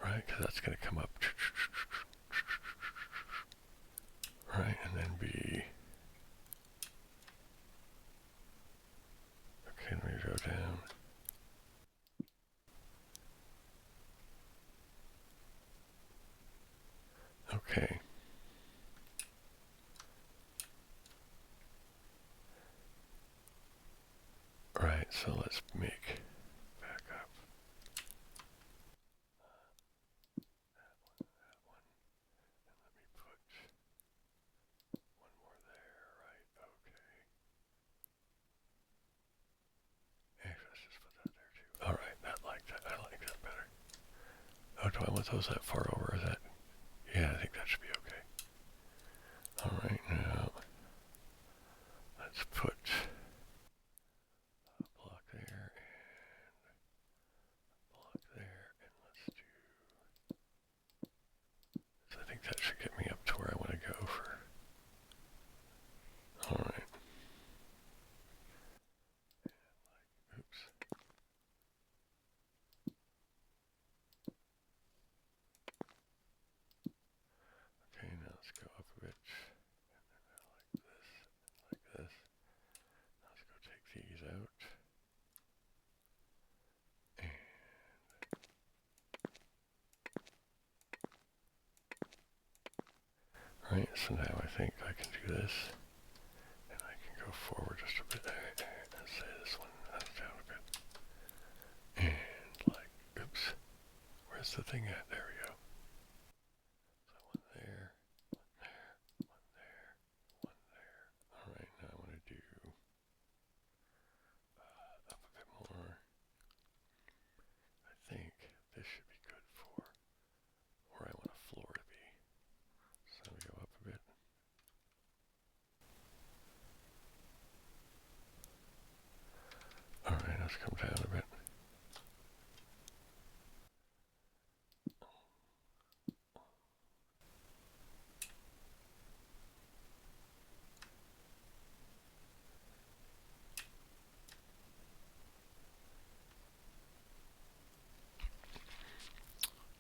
Right, because that's going to come up. Right, and then be... Okay, let me go down. Okay. Right, so let's make back up. That one. And let me put one more there, right? Okay. Actually, let's just put that there too. Alright, I like that better. Oh, do I want those that far over? Is that? Yeah, I think that should be okay. Alright, now let's put a block there and a block there, and let's do... So I think that should get me up to where I want to go for... Alright. Oops. Okay, now let's go up a bit. And then like this, and like this. Now let's go take these out. And... Right, so now I think I can do this. And I can go forward just a bit. And say this one down a bit. And like, oops. Where's the thing at? There we go. So one there, one there, one there, one there. Alright, now I want to do up a bit more. I think this should be good for where I want a floor to be. So we go up a bit. Alright, let's come down a bit.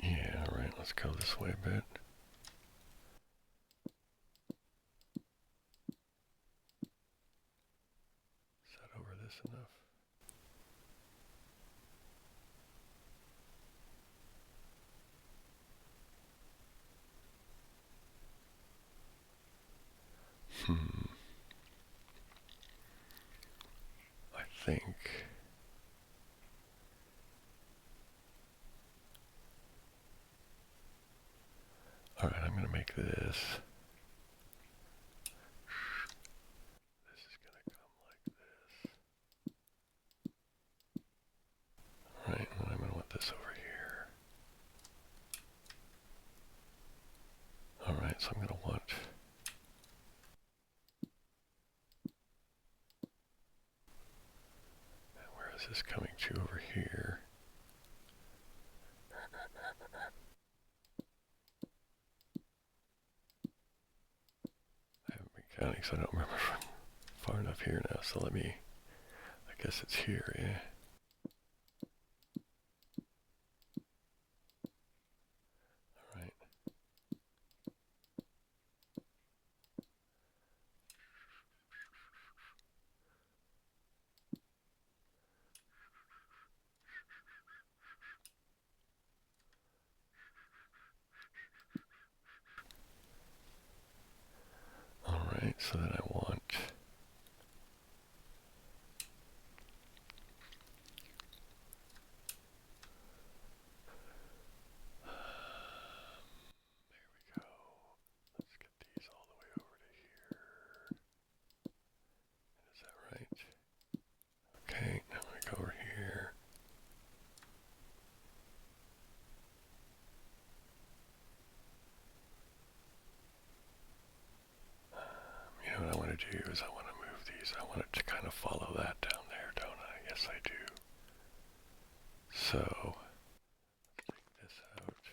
Yeah, alright, let's go this way a bit. Is that over this enough? I think... Alright, I'm going to make this. This is going to come like this. Alright, and then I'm going to want this over here. Alright, so I'm going to want... And where is this coming to over here? I haven't been counting, so I don't remember from far enough here now, so let me... I guess it's here, yeah. Alright. Alright, so then I want... there we go. Let's get these all the way over to here. Is that right? Okay, now I'm going to go over here. You know what I want to do is I want to move these. I want it to kind of follow that down there, don't I? Yes, I do. So, let's take this out.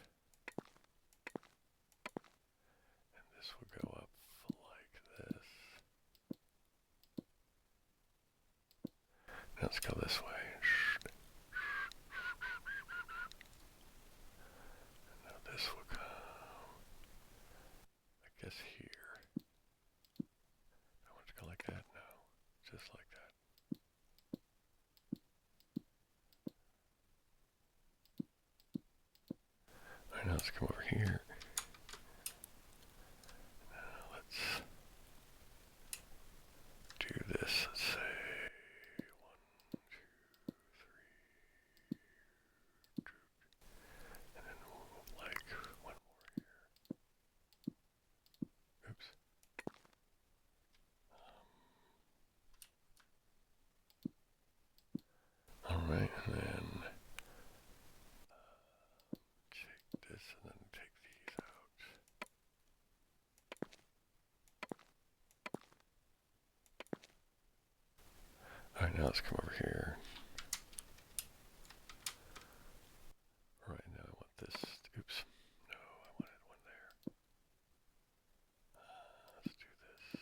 And this will go up like this. Now let's go this way. And now this will come, I guess, here. I want it to go like that? No, just like that. Alright, now let's come over here. Now let's do this. Let's say 1, 2, 3, and then we'll like one more here. Oops. Alright, and then take this and then take these out. Alright, now let's come over here. Right, now I want this. Oops. No, I wanted one there. Let's do this.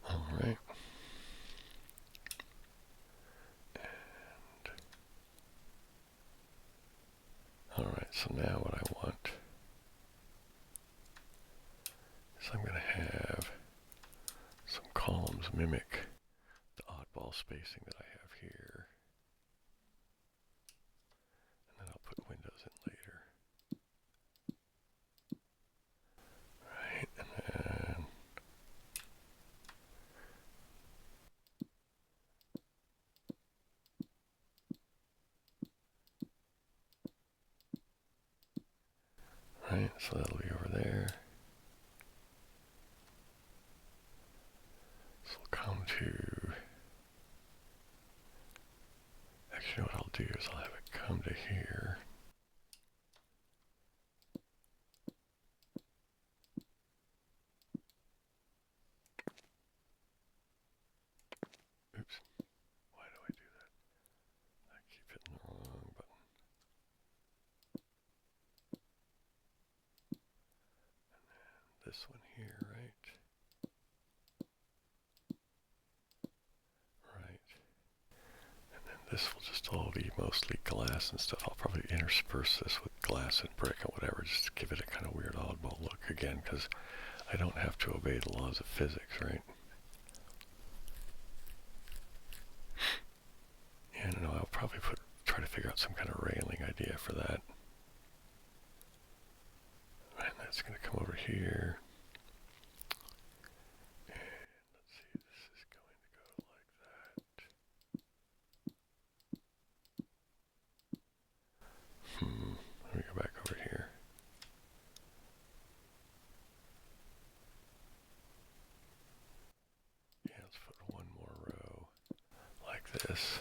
Alright. Alright, so now what I want is I'm going to have some columns mimic the oddball spacing that I have here. And then I'll put windows in later. Right, and then... Right, so that'll be over there. So we'll come to... Actually, what I'll do is I'll have it come to here. Oops. Why do I do that? I keep hitting the wrong button. And then this one here, right? Right. And then this will just all be mostly glass and stuff. I'll probably intersperse this with glass and brick or whatever, just to give it a kind of weird oddball look again, because I don't have to obey the laws of physics, right? Yeah, I don't know, I'll probably try to figure out some kind of railing idea for that. And that's going to come over here. And let's see, this is going to go like that. Let me go back over here. Yeah, let's put one more row like this.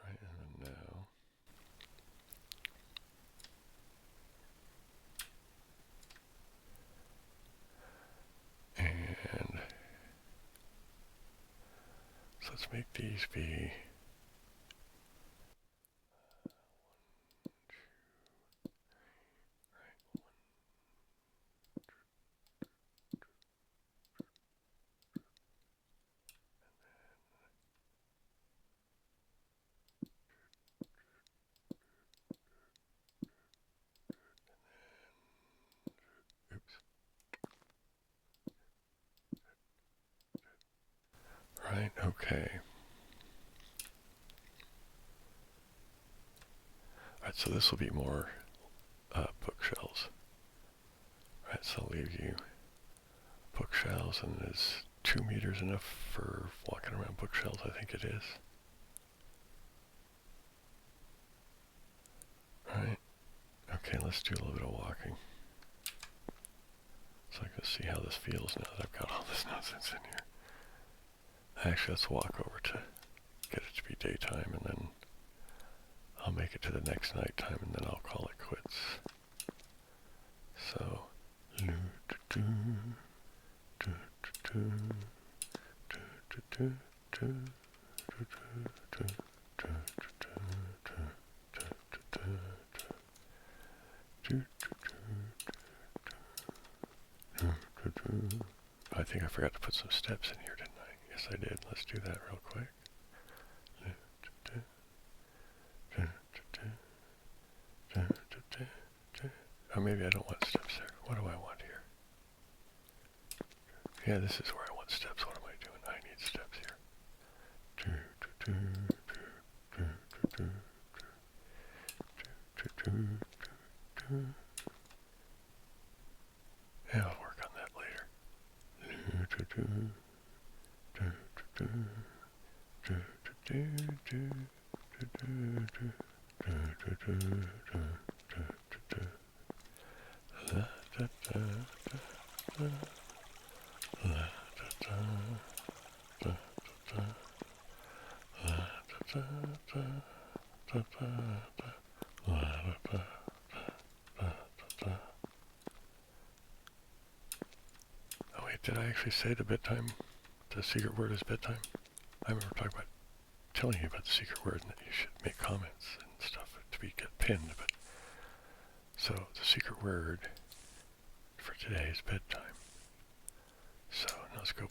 Right, and then now. And so let's make these be Okay. Alright, so this will be more bookshelves. Alright, so I'll leave you bookshelves, and is 2 meters enough for walking around bookshelves? I think it is. Alright. Okay, let's do a little bit of walking. So I can see how this feels now that I've got all this nonsense in here. Actually, let's walk over to get it to be daytime, and then I'll make it to the next nighttime, and then I'll call it quits. So, I think I forgot to put some steps in here, didn't I? Yes, I did. Let's do that real quick. Oh, maybe I don't want steps there. What do I want here? Yeah, this is where I want steps. What am I doing? I need steps here. Yeah, I'll work on that later. Oh wait, did I actually say the bedtime? The secret word is bedtime? I remember talking about telling you about the secret word and that you should make comments and stuff to get pinned, but so the secret word for today is bedtime. So now let's go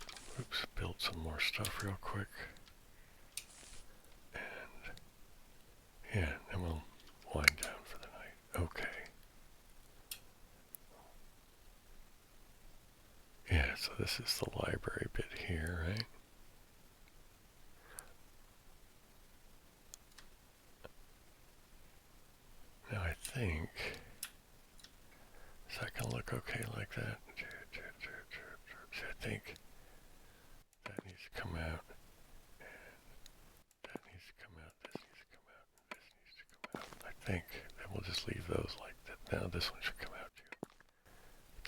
build some more stuff real quick. And yeah, then we'll wind down for the night. Okay. Yeah, so this is the library bit here, right? Now I think, is that going to look okay like that? I think that needs to come out, and that needs to come out, this needs to come out, and this needs to come out. I think that we'll just leave those like that. Now this one should come out too.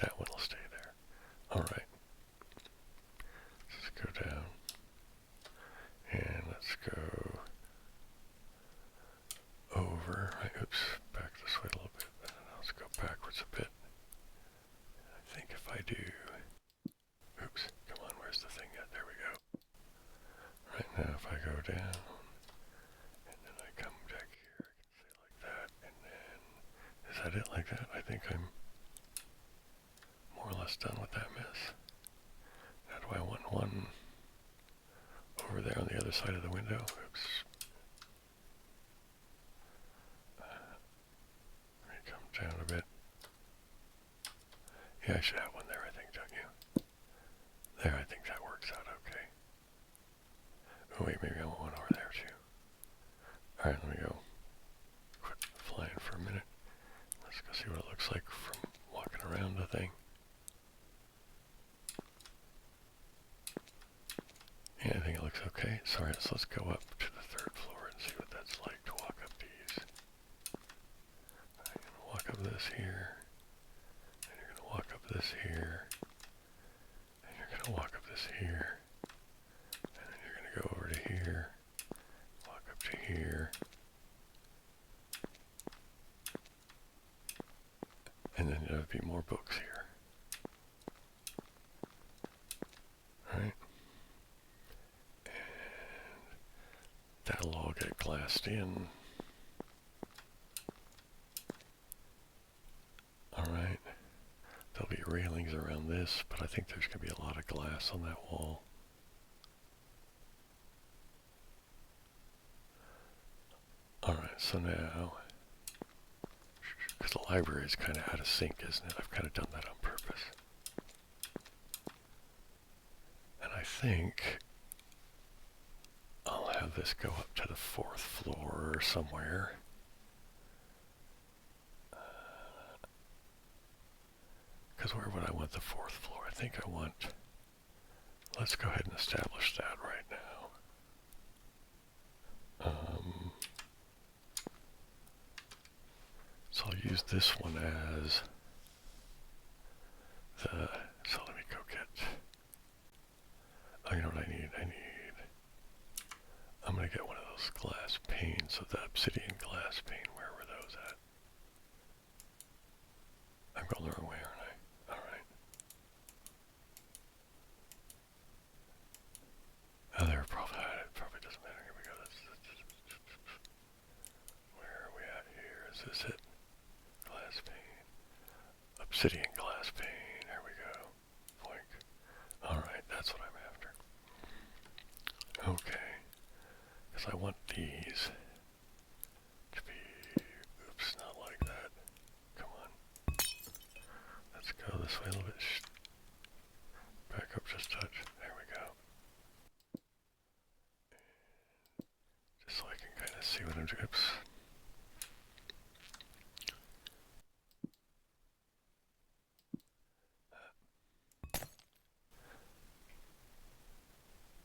That one will stay there. Alright. Let's go down. And let's go over. Right, oops, back this way a little bit. Let's go backwards a bit. I think if I do... Oops, come on, where's the thing at? There we go. Right now if I go down, and then I come back here, I can say like that, and then... Is that it like that? I think I'm more or less done with that mess. Now do I want one over there on the other side of the window? Oops. Let me come down a bit. Yeah, I should have one there, I think, don't you? There, I think that works out okay. Oh wait, maybe I want one over there too. Alright, let me go quit flying for a minute. Let's go see what it looks like from walking around the thing. Yeah, I think it looks okay. So let's go up to the 3rd floor and see what that's like to walk up these. I'm going to walk up this here. And you're going to walk up this here. And you're going to walk up this here. And then you're going to go over to here. Walk up to here. And then there'll be more books here. Right? That'll all get glassed in. Alright. There'll be railings around this, but I think there's going to be a lot of glass on that wall. Alright, so now... Because the library is kind of out of sync, isn't it? I've kind of done that on purpose. And I think... have this go up to the 4th floor somewhere. Because where would I want the 4th floor? I think I want... Let's go ahead and establish that right now. So I'll use this one as the... So let me go get... Oh, you know what I need? I'm going to get one of those glass panes. So the obsidian glass pane, where were those at? I'm going the wrong way, aren't I? Alright. Oh, there probably doesn't matter. Here we go. Where are we at here? Is this it? Glass pane. Obsidian glass pane. There we go. Boink. Alright, that's what I'm after. Okay. Because I want these to be... Oops, not like that. Come on. Let's go this way a little bit. Back up just a touch. There we go. Just so I can kind of see what I'm doing. Oops.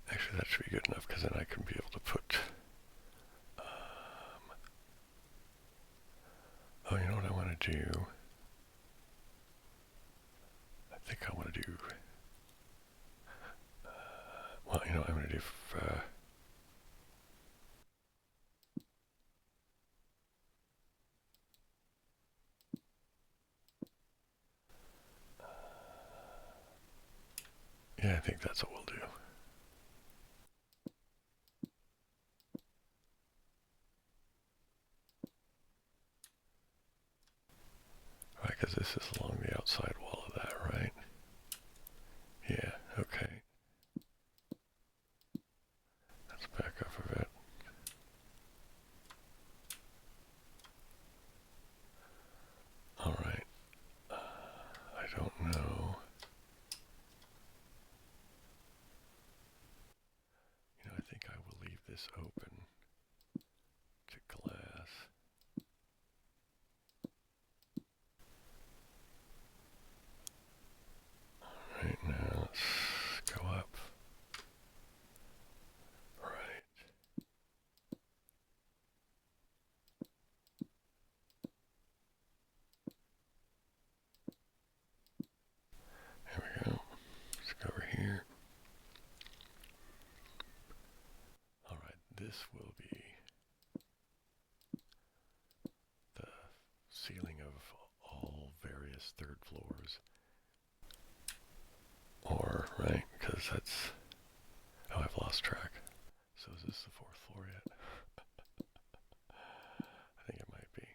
Actually, that should be good enough because then I can be able to put... oh, you know what I want to do? I think I want to do... well, you know what I'm going to do... yeah, I think that's what we'll do. Right, because this is along the outside wall of that, right? Yeah, okay. Let's back up a bit. Alright. I don't know. You know, I think I will leave this open to glass. Alright, now let's go up. Right. There we go. Let's go over here. Alright, this will be the ceiling of all various 3rd floors. Or, right, because that's... oh, I've lost track. So is this the 4th floor yet? I think it might be.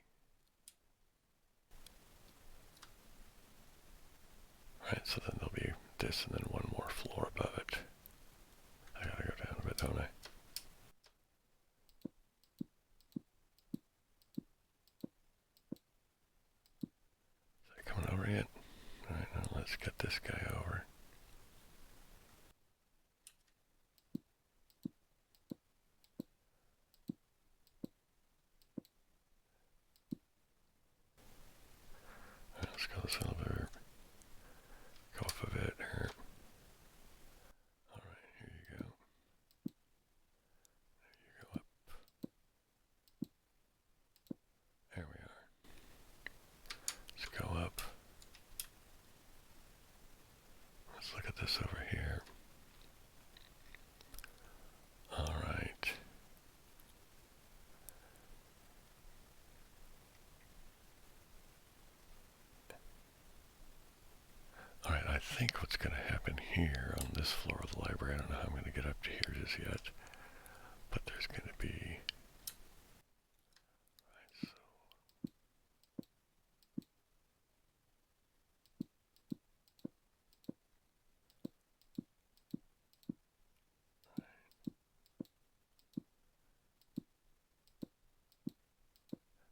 Right, so then there'll be this and then one more floor above it. I gotta go down a bit, don't I? Is that coming over yet? Alright, now let's get this guy over. Let's go this little bit. Go off a bit here. Alright, here you go. There you go up. There we are. Let's go up. Let's look at this over here. Alright. Alright, I think what's going to happen here on this floor of the library, I don't know how I'm going to get up to here just yet, but there's going to be... right, so...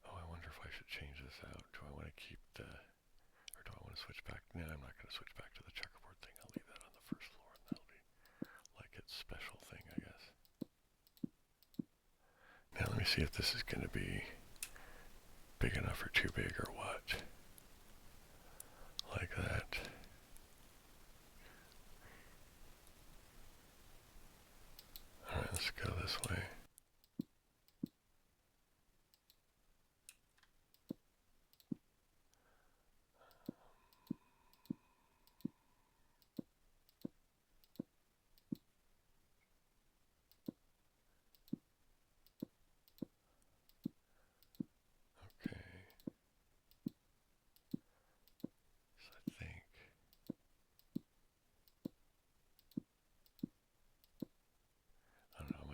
oh, I wonder if I should change this out. Do I want to keep the... or do I want to switch back? No, I'm not going to switch back to the checkerboard thing. I'll leave that on the 1st floor, and that'll be like its special thing, I guess. me see if this is going to be big enough or too big or what. Like that. Alright, let's go this way.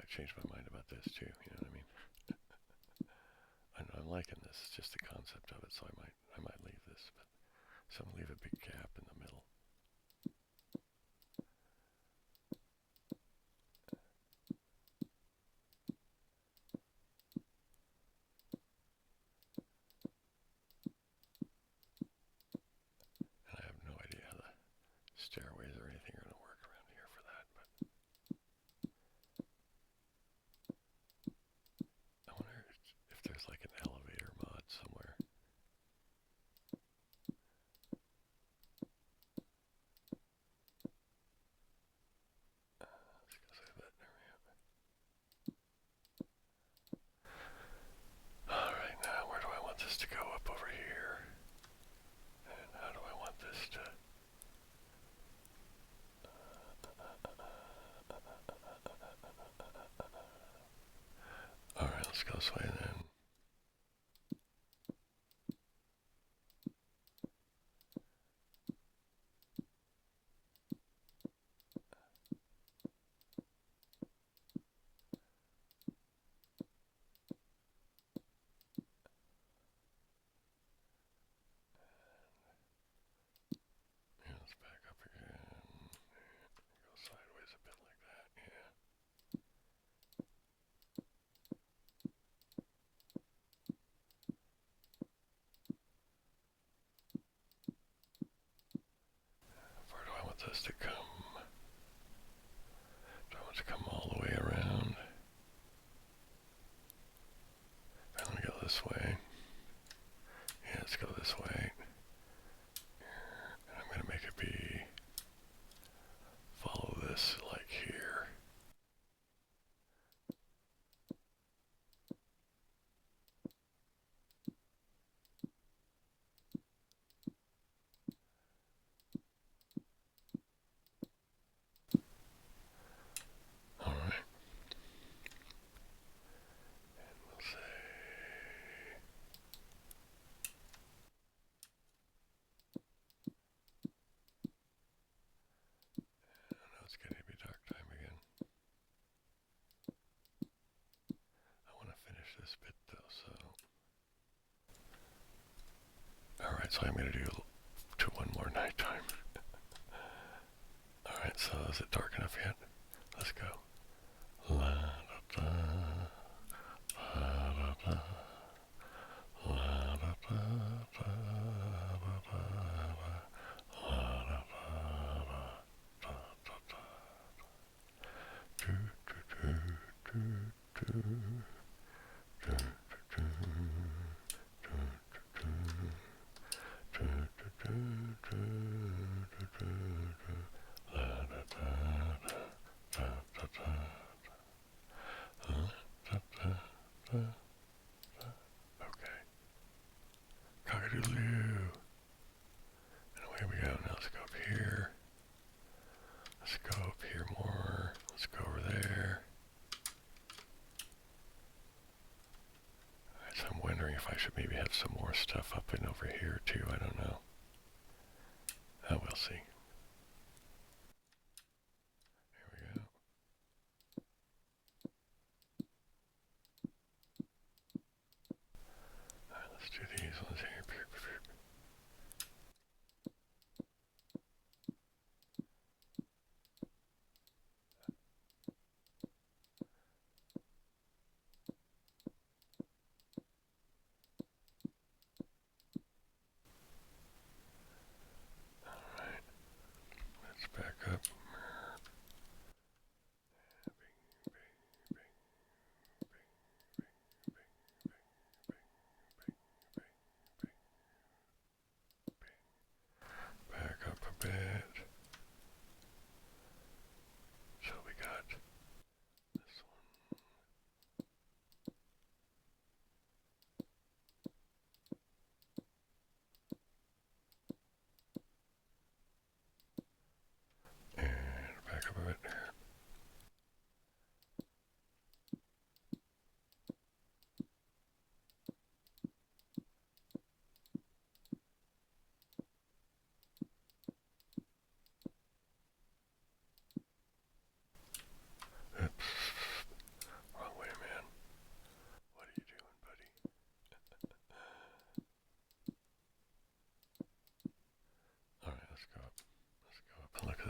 Change my mind about this too, you know what I mean? I'm liking this, it's just the concept of it, so I might leave this, but so I'm gonna leave a big gap in the middle. And I have no idea how the stairways or anything are gonna work around here for that, but I wonder if there's like an elevator mod somewhere. Let's go save that. There we go. Alright, now where do I want this to go? Up over here. And how do I want this to... Alright, let's go this way then. Sideways a bit like that, yeah. Where do I want this to come? Do I want it to come all the way around? I'm gonna go this way. Yeah, let's go this way. And I'm gonna make it be... follow this like here. Alright. And we'll say... now it's getting to be dark time again. I want to finish this bit though, so... Alright, so I'm going to do one more nighttime. Alright, so is it dark enough yet? Let's go. La da da, la da da, la da da, la da da, do do do do do, do do do, okay. Cock-a-doodle-doo. And away we go. Now let's go up here. Let's go up here more. Let's go over there. Alright, so I'm wondering if I should maybe have some more stuff up and over here too. I don't know. Oh, we'll see. Here we go. Alright, let's do these ones here. Alright.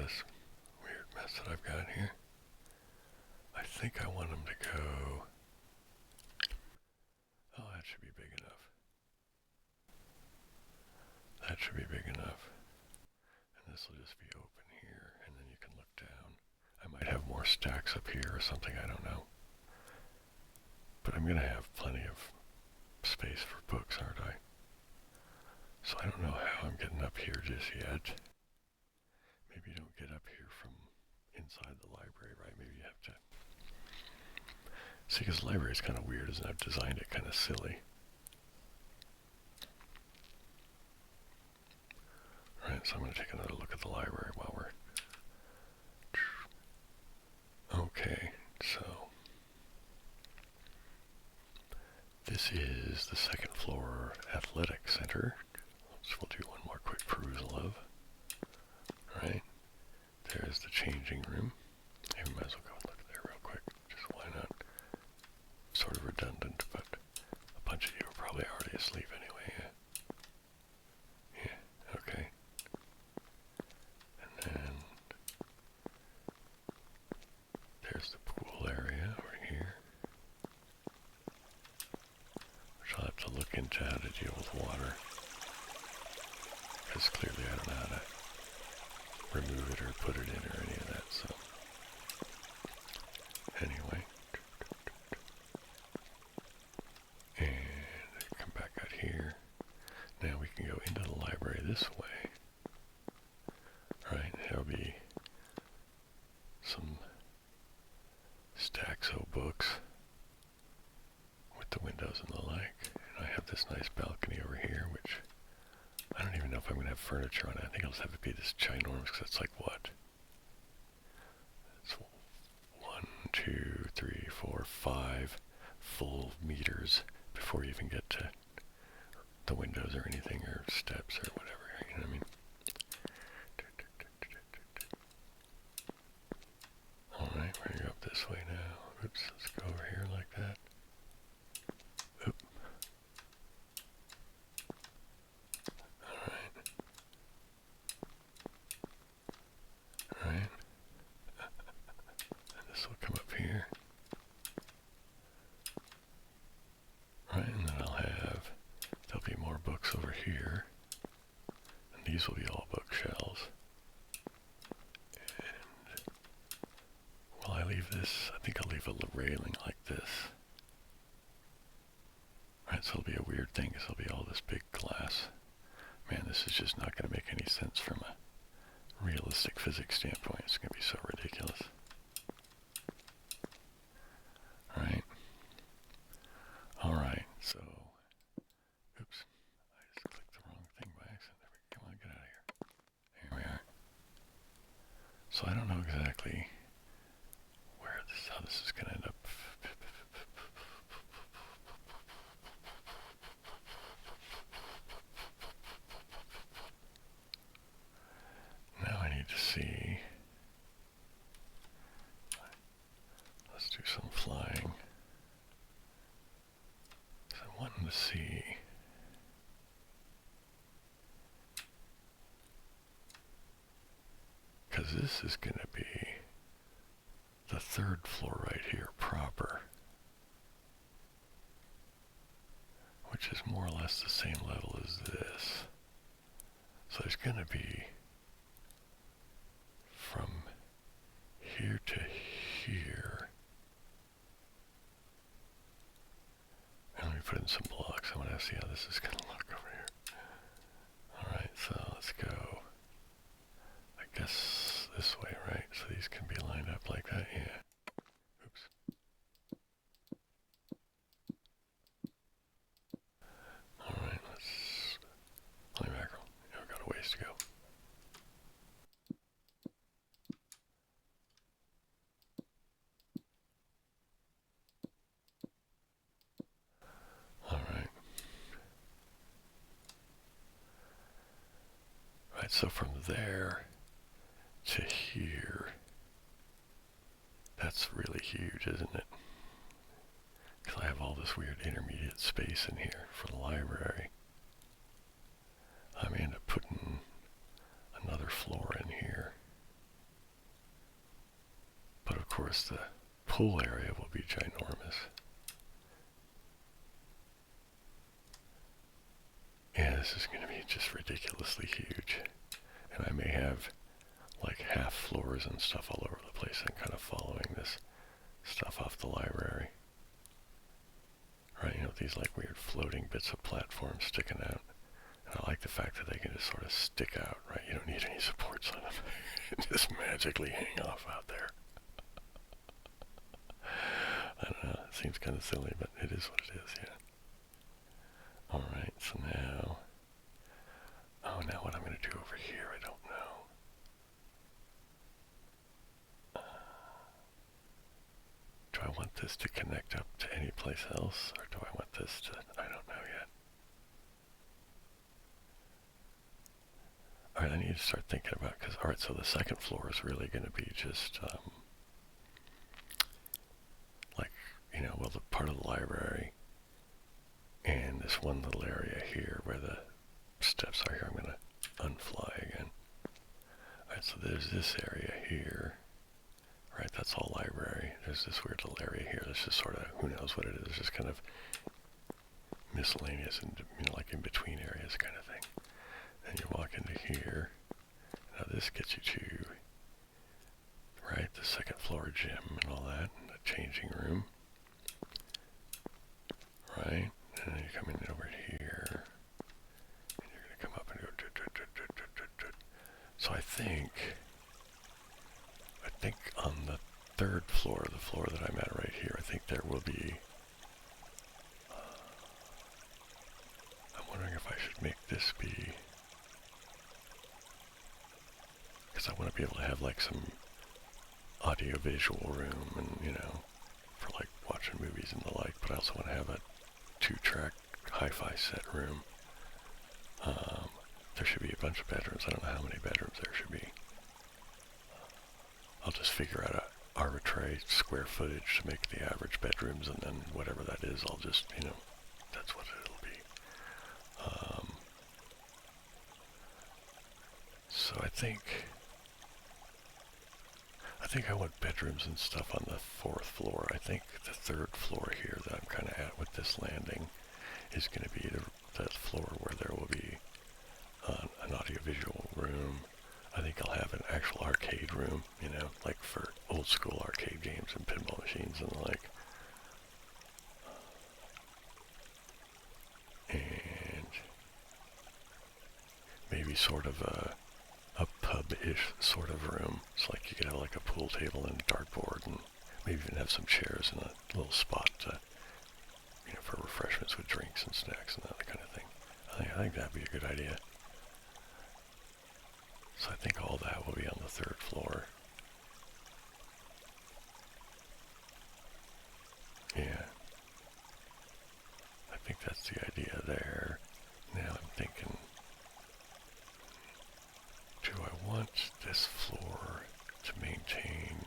this weird mess that I've got here. I think I want them to go... Oh, that should be big enough. That should be big enough. And this will just be open here, and then you can look down. I might have more stacks up here or something, I don't know. But I'm going to have plenty of space for books, aren't I? So I don't know how I'm getting up here just yet. Maybe you don't get up here from inside the library, right? Maybe you have to... See, because the library is kind of weird, isn't it? I've designed it kind of silly. Right, so I'm going to take another look at the library while we're... Okay, so... This is the second floor athletic center. So we'll do one more quick perusal of. Right, there's the changing room. Maybe we might as well go and look there real quick. Just why not? Sort of redundant, but a bunch of you are probably already asleep anyway. Yeah, okay. And then there's the pool area over here, which I'll have to look into how to deal with water, because clearly I don't know how to remove it or put it in or any of that, so anyway. And come back out here. Now we can go into the library this way. Right, there'll be some stacks of books with the windows and the like. And I have this nice balcony over here, which I don't even know if I'm going to have furniture on it. I think I'll just have it be this ginormous, because that's like what? It's 1, 2, 3, 4, 5 full meters before you even get to the windows or anything, or steps or whatever, you know what I mean? Alright, we're going to go up this way now. Oops, let's go over here like that. Oop. Alright. Alright. And this will come up here. Right, and then I'll have, there'll be more books over here. And these will be all bookshelves. And will I leave this? I think I'll leave a railing like this. Right, so it'll be a weird thing, because it'll be all this big glass. Man, this is just not going to make any sense from a realistic physics standpoint. It's going to be so ridiculous. Alright. Alright, so... Oops. I just clicked the wrong thing by accident. There we go. Come on, get out of here. Here we are. So I don't know exactly where this, how this is going to end up. Now I need to see. Let's do some flying. So I'm wanting to see. Because this is going to be the third floor right here proper, which is more or less the same level as this. So there's going to be from here to here. And let me put in some blocks. I want to see how this is going to look over here. Alright, so let's go. I guess this way, right? So these can be lined up like that, yeah. Oops. Alright, let's... Holy mackerel. Yeah, we've got a ways to go. Alright. Right, so from there to here, that's really huge, isn't it? Because I have all this weird intermediate space in here for the library. I may end up putting another floor in here. guess the pool area will be ginormous. Yeah, this is going to be just ridiculously huge. And I may have like half floors and stuff all over the place and kind of following this stuff off the library. Right, you know, these like weird floating bits of platform sticking out. And I like the fact that they can just sort of stick out, right? You don't need any supports on them. Just magically hang off out there. I don't know, it seems kind of silly, but it is what it is, yeah. Alright, so now... Oh, now what I'm going to do over here, I don't know. Do I want this to connect up to any place else, or do I want this to... I don't know yet. Alright, I need to start thinking about, because, alright, so the second floor is really going to be just, like, you know, well, the part of the library, and this one little area here where the steps are here. I'm going to unfly again. Alright, so there's this area here. Right, that's all library. There's this weird little area here that's just sort of, who knows what it is, just kind of miscellaneous and, you know, like in between areas kind of thing. Then you walk into here. Now this gets you to, right, the second floor gym and all that, and the changing room. Right, and then you come in over here. And you're going to come up and go, so I think on the third floor, the floor that I'm at right here, I think there will be, I'm wondering if I should make this be, because I want to be able to have like some audio-visual room and, you know, for like watching movies and the like, but I also want to have a 2-track hi-fi set room. There should be a bunch of bedrooms. I don't know how many bedrooms there should be. I'll just figure out a arbitrary square footage to make the average bedrooms, and then whatever that is, I'll just, you know, that's what it'll be. So I think I want bedrooms and stuff on the 4th floor. I think the 3rd floor here that I'm kind of at with this landing is going to be the floor where there will be an audiovisual room. I think I'll have an actual arcade room, you know, like for old school arcade games and pinball machines and the like. And maybe sort of a pub-ish sort of room. It's like you could have like a pool table and a dartboard, and maybe even have some chairs and a little spot to, you know, for refreshments with drinks and snacks and that kind of thing. I think that'd be a good idea. So I think all that will be on the 3rd floor. Yeah. I think that's the idea there. Now I'm thinking, do I want this floor to maintain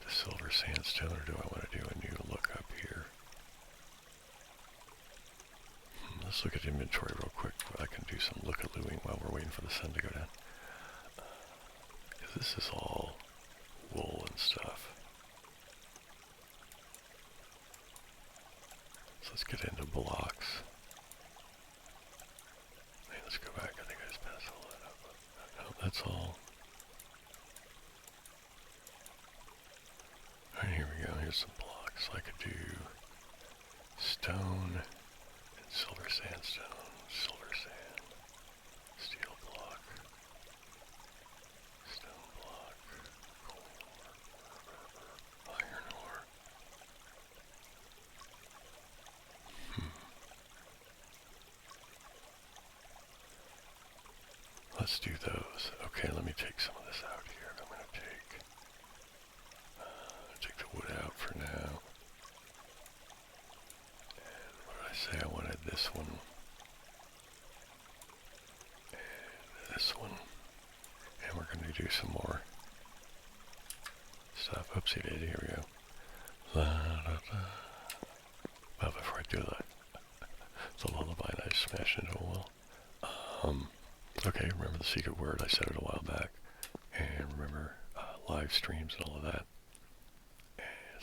the silver sandstone, or do I want to do a new look up here? Let's look at inventory real quick. I can do some look-a-looing while we're waiting for the sun to go down. Because this is all wool and stuff. So let's get into blocks. Hey, let's go back. I think I just passed all that up. No, that's all. Alright, here we go. Here's some blocks. I could do stone, silver sandstone, silver sand, steel block, stone block, coal, iron ore. Let's do those. Okay, let me take some of this out here. I'm going to take the wood out for now. Say I wanted this one and this one, and we're going to do some more stuff. Oopsie daisy, here we go. La, da, da. Well, before I do that, the lullaby and I smashed into a wall. Okay, remember the secret word, I said it a while back, and remember live streams and all of that.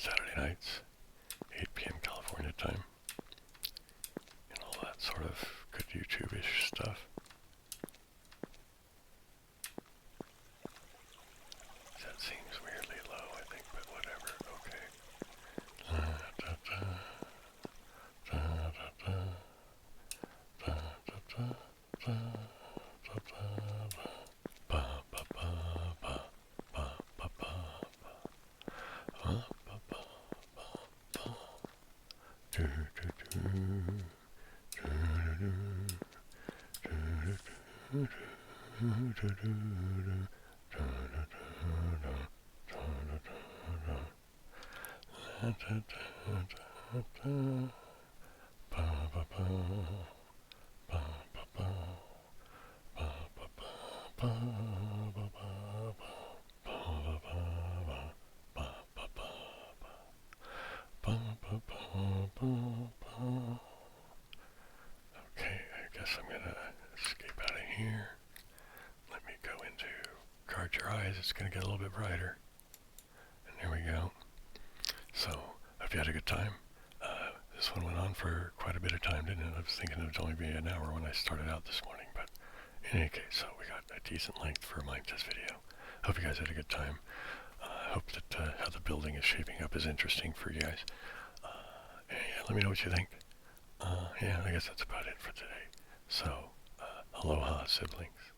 Saturday nights, 8 p.m. California time, and all that sort of good YouTube-ish stuff. That seems weirdly low, I think, but whatever. Okay. Okay, I guess I'm gonna escape out of here. Let me go into Guard Your Eyes. It's gonna get a little bit brighter. And there we go. So, hope you had a good time. This one went on for quite a bit of time, didn't it? I was thinking it would only be an hour when I started out this morning, but in any case, so we got a decent length for a Minetest video. Hope you guys had a good time. I hope that how the building is shaping up is interesting for you guys. And yeah, let me know what you think. Yeah, I guess that's about it for today. So, aloha, siblings.